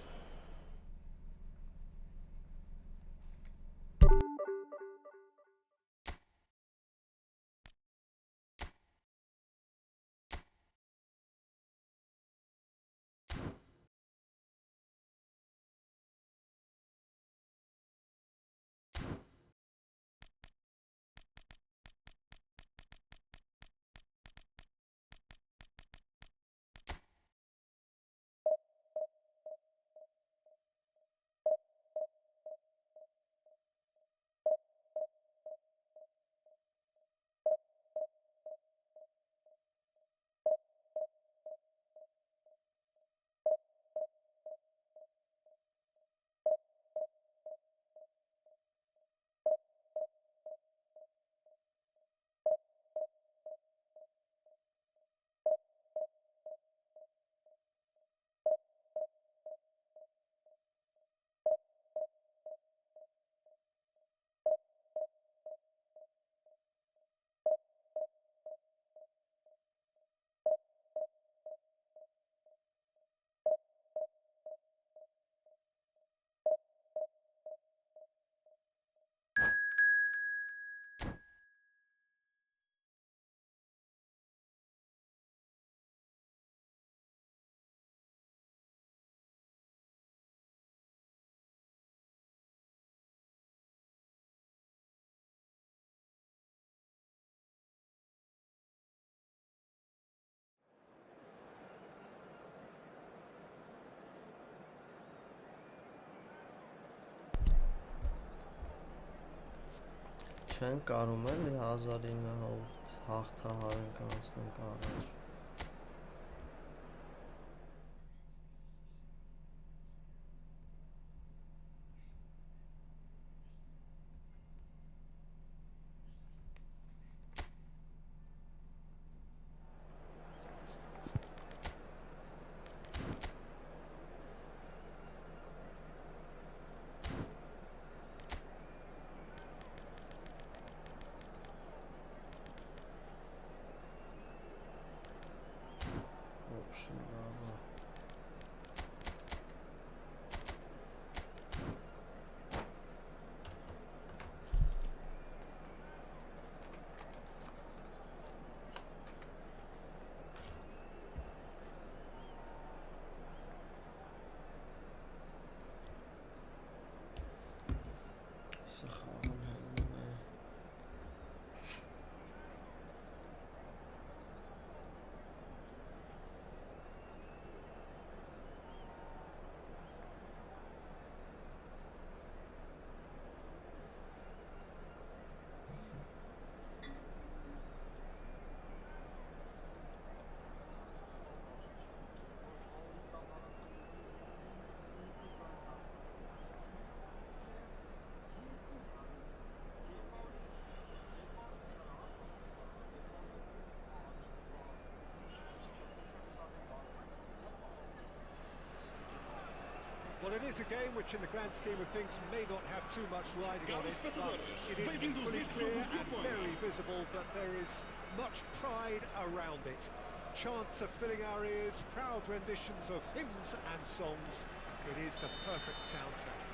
Չեն կարում էլի 1900 հաղթահարենք անցնենք առաջ։ Well, it is a game which, in the grand scheme of things, may not have too much riding on it, but it is equally clear and very visible that there is much pride around it. Chants are filling our ears, proud renditions of hymns and songs. It is the perfect soundtrack.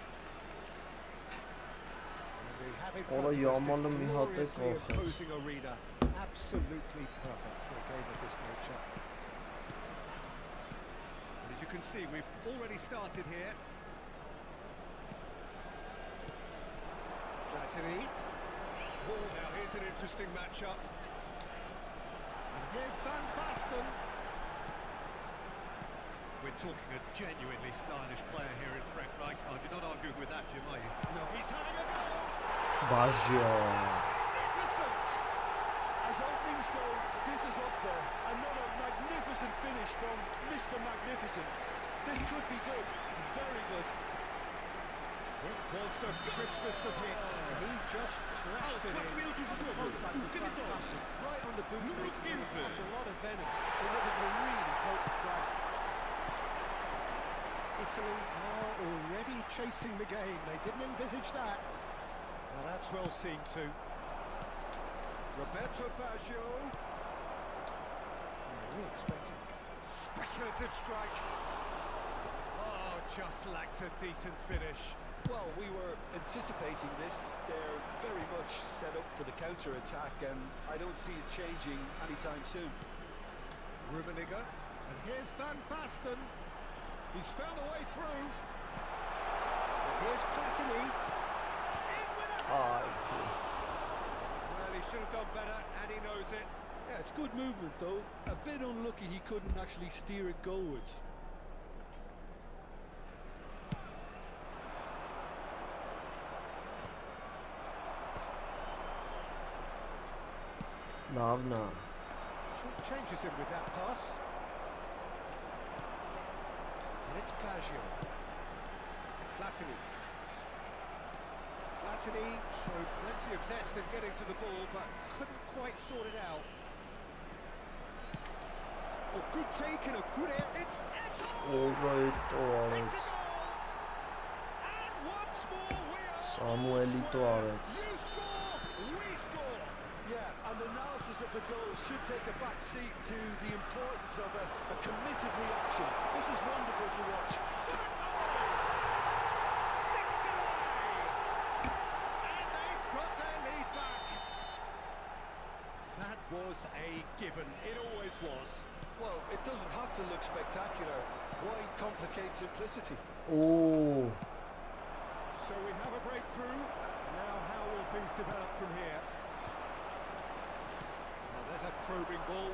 And we have in front of us this gloriously imposing arena. Absolutely perfect for a game of this nature. As you can see, we've already started here. Platini. Oh, now here's an interesting matchup. And here's Van Basten. We're talking a genuinely stylish player here in Frank Rijkaard. You're not arguing with that, Jim, are you? No. He's having a go! Baggio. Magnificent! As openings go, this is up there. Another magnificent finish from Mr. Magnificent. This could be good. Very good. It was the crispest of hits. He just crashed it in. The contact was fantastic. Right on the boot laces. It packed a lot of venom. And it was a really potent strike. Italy are already chasing the game. They didn't envisage that. Well, that's well seen too. Roberto Baggio. We expected speculative strike. Oh, just lacked a decent finish. Well, we were anticipating this. They're very much set up for the counter-attack, and I don't see it changing anytime soon. Rummenigge, and here's Van Basten. He's found a way through. And here's Platini. In with a Well, he should have done better, and he knows it. Yeah, it's good movement, though. A bit unlucky he couldn't actually steer it goalwards. Lavna. Changes him with that pass. And it's Baggio. Platini. Platini showed plenty of zest in getting to the ball, but couldn't quite sort it out. Oh, good take and a good air. It's All right, all right. It's a goal! And once more we are Samuelito Aretz. You score, we score. Yeah, and analysis of the goal should take a back seat to the importance of a committed reaction. This is wonderful to watch. Sticks it away! And they've got their lead back. That was a given. It always was. Well, it doesn't have to look spectacular. Why complicate simplicity? Oh. So we have a breakthrough. Now how will things develop from here? Well, there's a probing ball.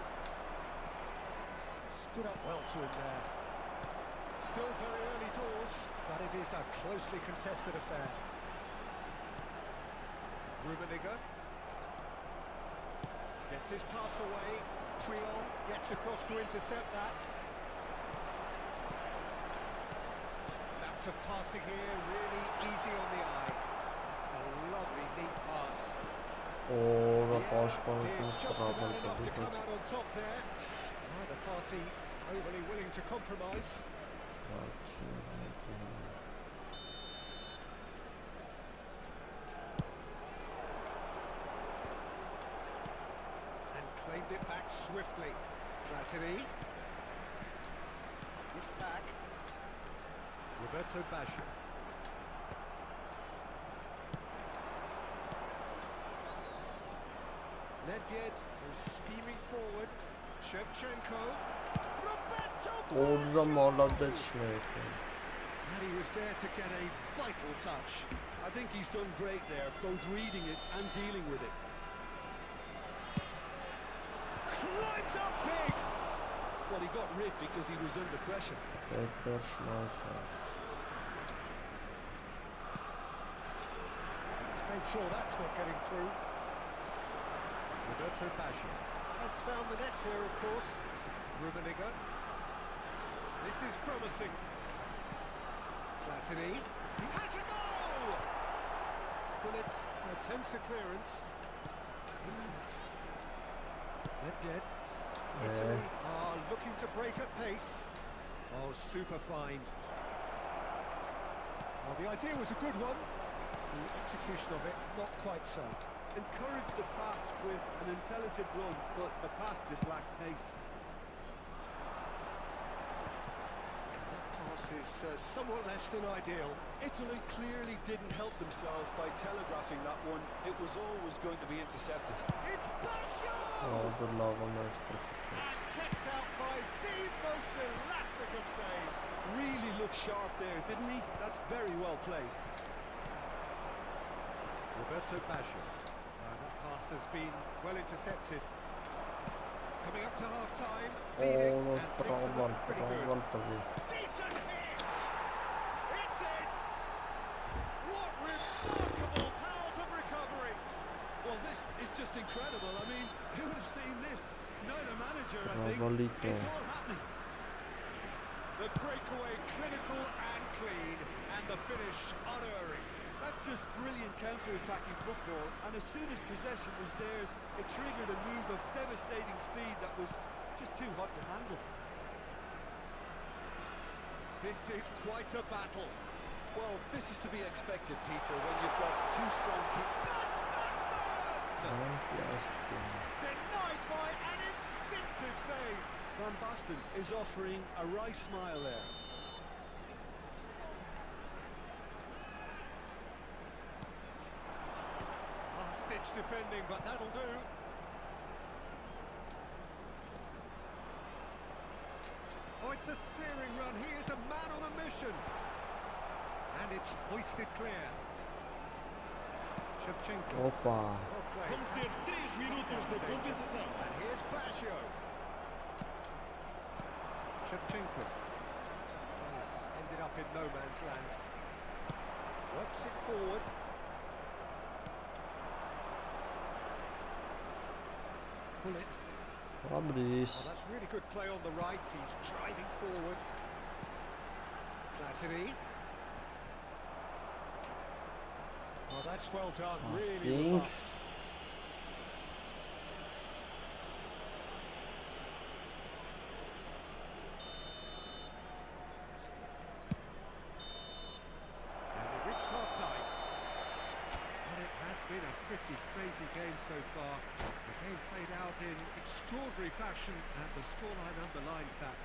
Stood up well to him there. Still very early doors, but it is a closely contested affair. Rummenigge. Gets his pass away. Trion gets across to intercept that. Bouts of passing here, really easy on the eye. It's a lovely neat pass. Ora Did pashpanությունuz just about տղավել enough to come կզուգեց։ out on top there. Neither party overly willing to compromise. And claimed it back swiftly. Platini. Gives back. Roberto Baggio. Nedved is steaming forward. Shevchenko. Roberto Ora Baggio! молодечներ։ And he was there to get a vital touch. I think he's done great there, both reading it and dealing with it. Climbs up big! Well, he got rid because he was under pressure. Պետեր Շմայխել։ He's made sure that's not getting through. Roberto Baggio has found the net here, of course. Rummenigge. This is promising. Platini. He has a goal! Gullit attempts a clearance. Nedved. Italy are looking to break at pace. Oh, super find. Well, the idea was a good one. The execution of it, not quite so. Encouraged the pass with an intelligent run, but the pass just lacked pace. That pass is somewhat less than ideal. Italy clearly didn't help themselves by telegraphing that one. It was always going to be intercepted. It's Baggio! Ora լավն է։ And kept out by the most elastic of saves. Really looked sharp there, didn't he? That's very well played. Roberto Baggio. That pass has been well intercepted. Coming up to half-time. leading, Ora and things are looking pretty good. տղի։ Decent hit! It's in! What remarkable powers of recovery! Well, this is just incredible. I mean, who would have seen this? Neither manager, I think. Ravalito. It's all happening. The breakaway clinical and clean, and the finish unerring. That's just brilliant counter-attacking football, and as soon as possession was theirs, it triggered a move of devastating speed that was just too hot to handle. This is quite a battle. Well, this is to be expected, Peter, when you've got two strong teams. Denied by an instinctive save. Van Basten is offering a wry smile there. Last-ditch defending, but that'll do. Oh, it's a searing run. He is a man on a mission. And it's hoisted clear. Shevchenko. Opa. Well played. Vamos ter 3 minutos de compensação. And here's Baggio. Shevchenko. He's ended up in no man's land. Works it forward. Bullet. Abris. Oh, that's really good play on the right. He's driving forward. Platini. Oh, that's well done. Really think. robust. And we've reached half-time. And it has been a pretty crazy game so far. The game played out in extraordinary fashion, and the scoreline underlines that.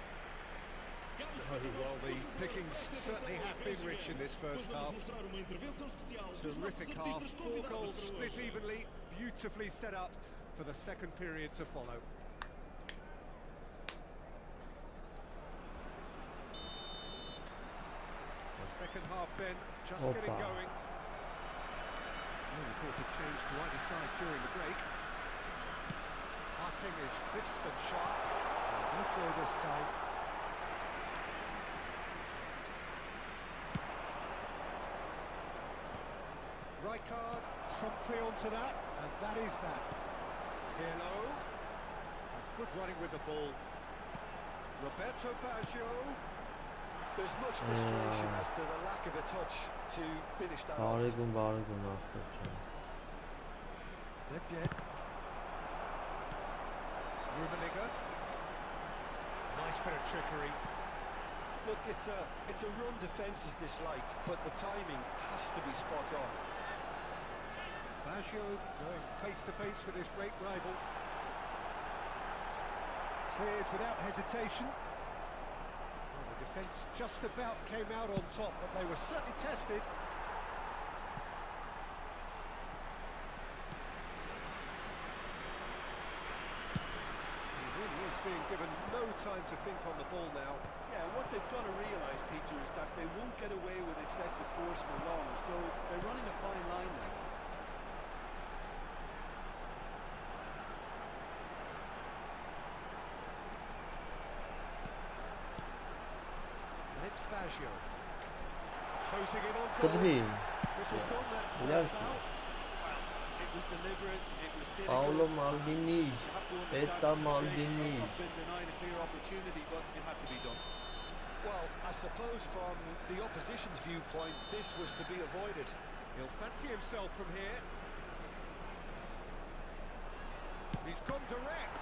Oh, well, the pickings certainly have been rich in this first half. Terrific half, 4 goals split evenly, beautifully set up for the second period to follow. The second half then, just getting Opa. going. No reported change to either side during the break. Passing is crisp and sharp. No draw this time. Rijkaard promptly onto that, and that is that. Pirlo. That's good running with the ball. Roberto Baggio. There's much frustration as to the lack of a touch to finish that off. Բարեգուն ախպեր ջան։ Nepjet. Rummenigge. Nice bit of trickery. Look, it's a run defence is dislike, but the timing has to be spot on. Baggio going face to face with his great rival. Cleared without hesitation. Well, the defence just about came out on top, but they were certainly tested. He really is being given no time to think on the ball now. Yeah, what they've got to realise, Peter, is that they won't get away with excessive force for long, so they're running a fine line now. It's Baggio. Closing in on goal. Կդրի։ This has gone, that's a Իհարկե։ foul. Well, it was deliberate, it was cynical. Paolo Maldini, You have to understand Eta the frustration Maldini. of not being denied a clear opportunity, but it had to be done. Well, I suppose from the opposition's viewpoint, this was to be avoided. He'll fancy himself from here. He's gone direct.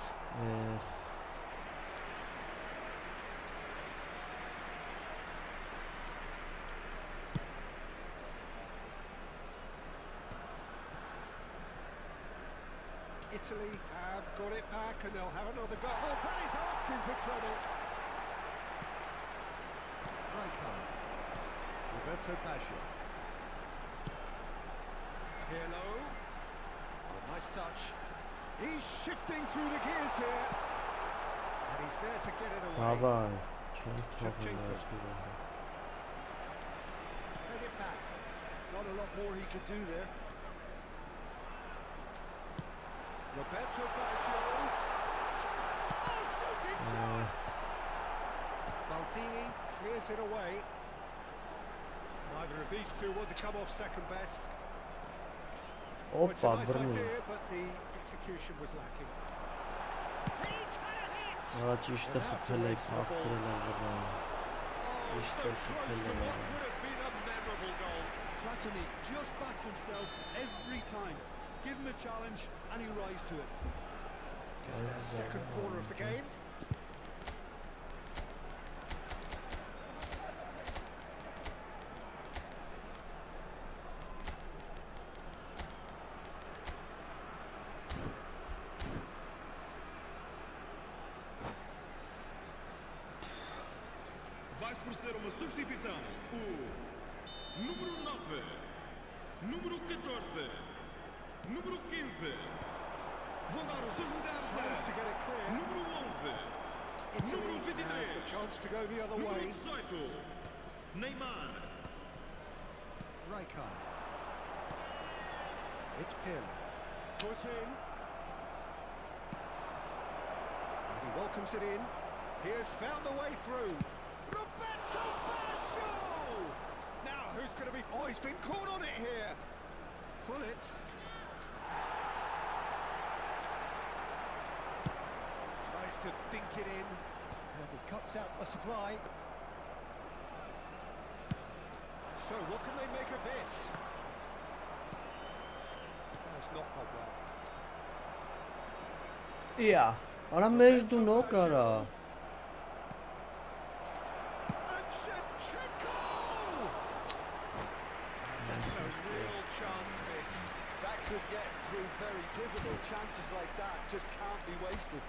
Italy have got it back and they'll have another go. Oh, that is asking for trouble. Rijkaard. Roberto Baggio. Pirlo. Oh, nice touch. He's shifting through the gears here. And he's there to get it away. Davay. Çok Shevchenko. tohum Head it back. Not a lot more he could do there. Roberto Baggio. Oh, shooting chance! Maldini clears it away. Neither of these two want to come off second best. Oh, it's a Opa, nice brno. idea, but the execution was lacking. He's had a hit! Առաջիշտը խփել է, քաղցրել է վրան։ Oh, Just so like the close to Pirlo. what would have been a memorable goal. Platini just backs himself every time. Give him a challenge and he'll rise to it. It's their second corner of the game. Vai-se proceder uma substituição. O número 9, número 14, número 15. Vão dar os seus lugares Tries to a get it clear. número 11, Italy número has the 23, chance to go the other número way. 18, Neymar. Rijkaard. It's Pirlo. Foot in. And he welcomes it in. He has found the way through. Roberto Baggio! Now, who's going to be... Oh, he's been caught on it here. Pull it. Tries to dink it in. And he cuts out the supply. So, what can they make of this? That's not gone well. Yeah, արա մեջ դու նո կարա։ And Shevchenko! That's a real chance missed. That could get through very pivotal. Chances like that just can't be wasted.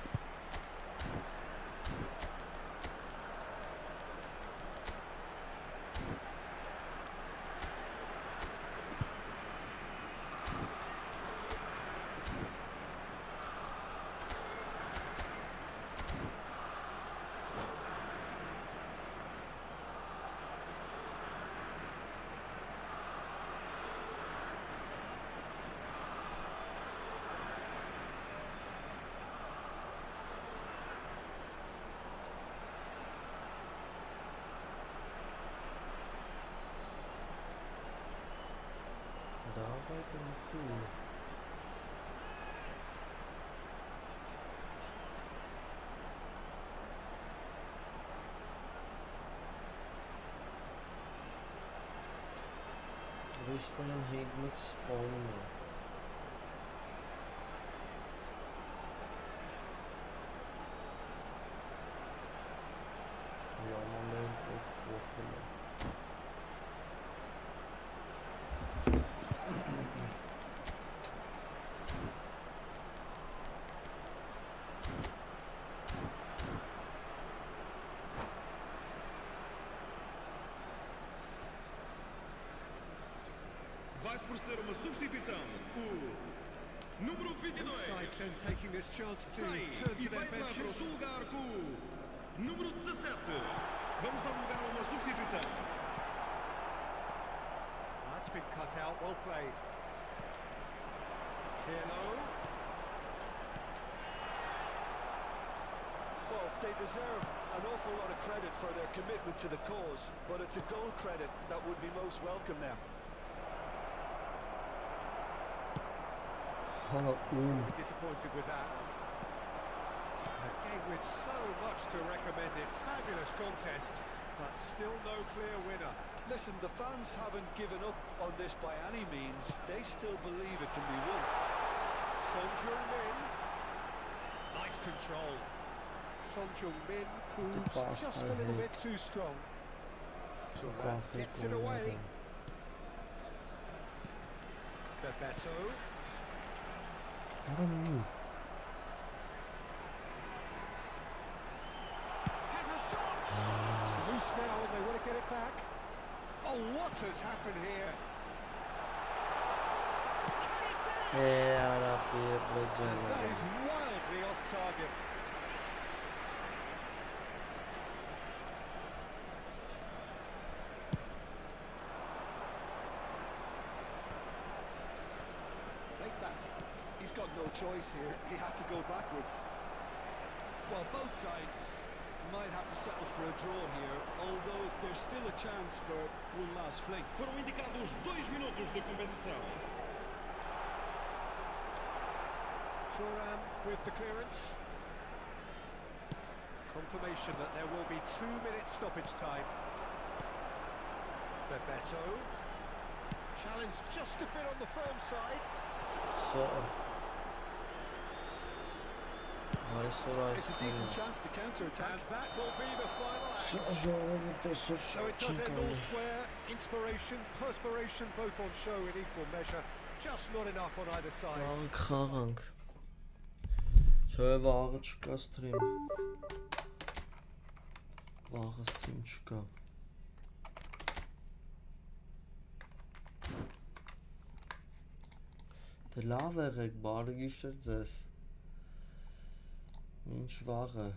Իսպանիան 5-1 սպանում է։ Yamanların okulu. Vai-se proceder uma substituição. O número 22. Sides then taking this chance to Sai turn e to their vai para o benches. seu lugar com o número 17. Vamos dar lugar a uma substituição. That's been cut out, well played. Hello. Well, they deserve an awful lot of credit for their commitment to the cause, but it's a goal credit that would be most welcome now. Disappointed with that. A game with so much to recommend it. Fabulous contest, but still no clear winner. Listen, the fans haven't given up on this by any means. They still believe it can be won. Son Heung-min. Nice control. Son Heung-min proves pass just a I little hate. bit too strong. Can't Gets hit it one away. of them. Bebeto. What a move. Has a shot! It's loose now and they want to get it back. Oh, what has happened here? Yarabbi And that is Recep. wildly off target. Take back. He's got no choice here. He had to go backwards. Well, both sides might have to settle for a draw here, although there's still a chance for one last fling. Foram indicados 2 minutos de compensação. Thuram with the clearance. Confirmation that there will be 2 minutes stoppage time. Bebeto. Challenge just a bit on the firm side. So. Nice or It's a decent chance to counter-attack. And that will be the final act. Ժողովուրդը So սուր it does end չկա։ all square. Inspiration, perspiration, both on show in equal measure. Just not enough on either side. Վաղը խաղանք։ Չէ, վաղը չկա սթրիմ։ Վաղը սթրիմ չկա։ Դե լավ եղեք, բարի գիշեր ձեզ։ Մինչ վաղը։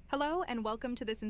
Hello and welcome to this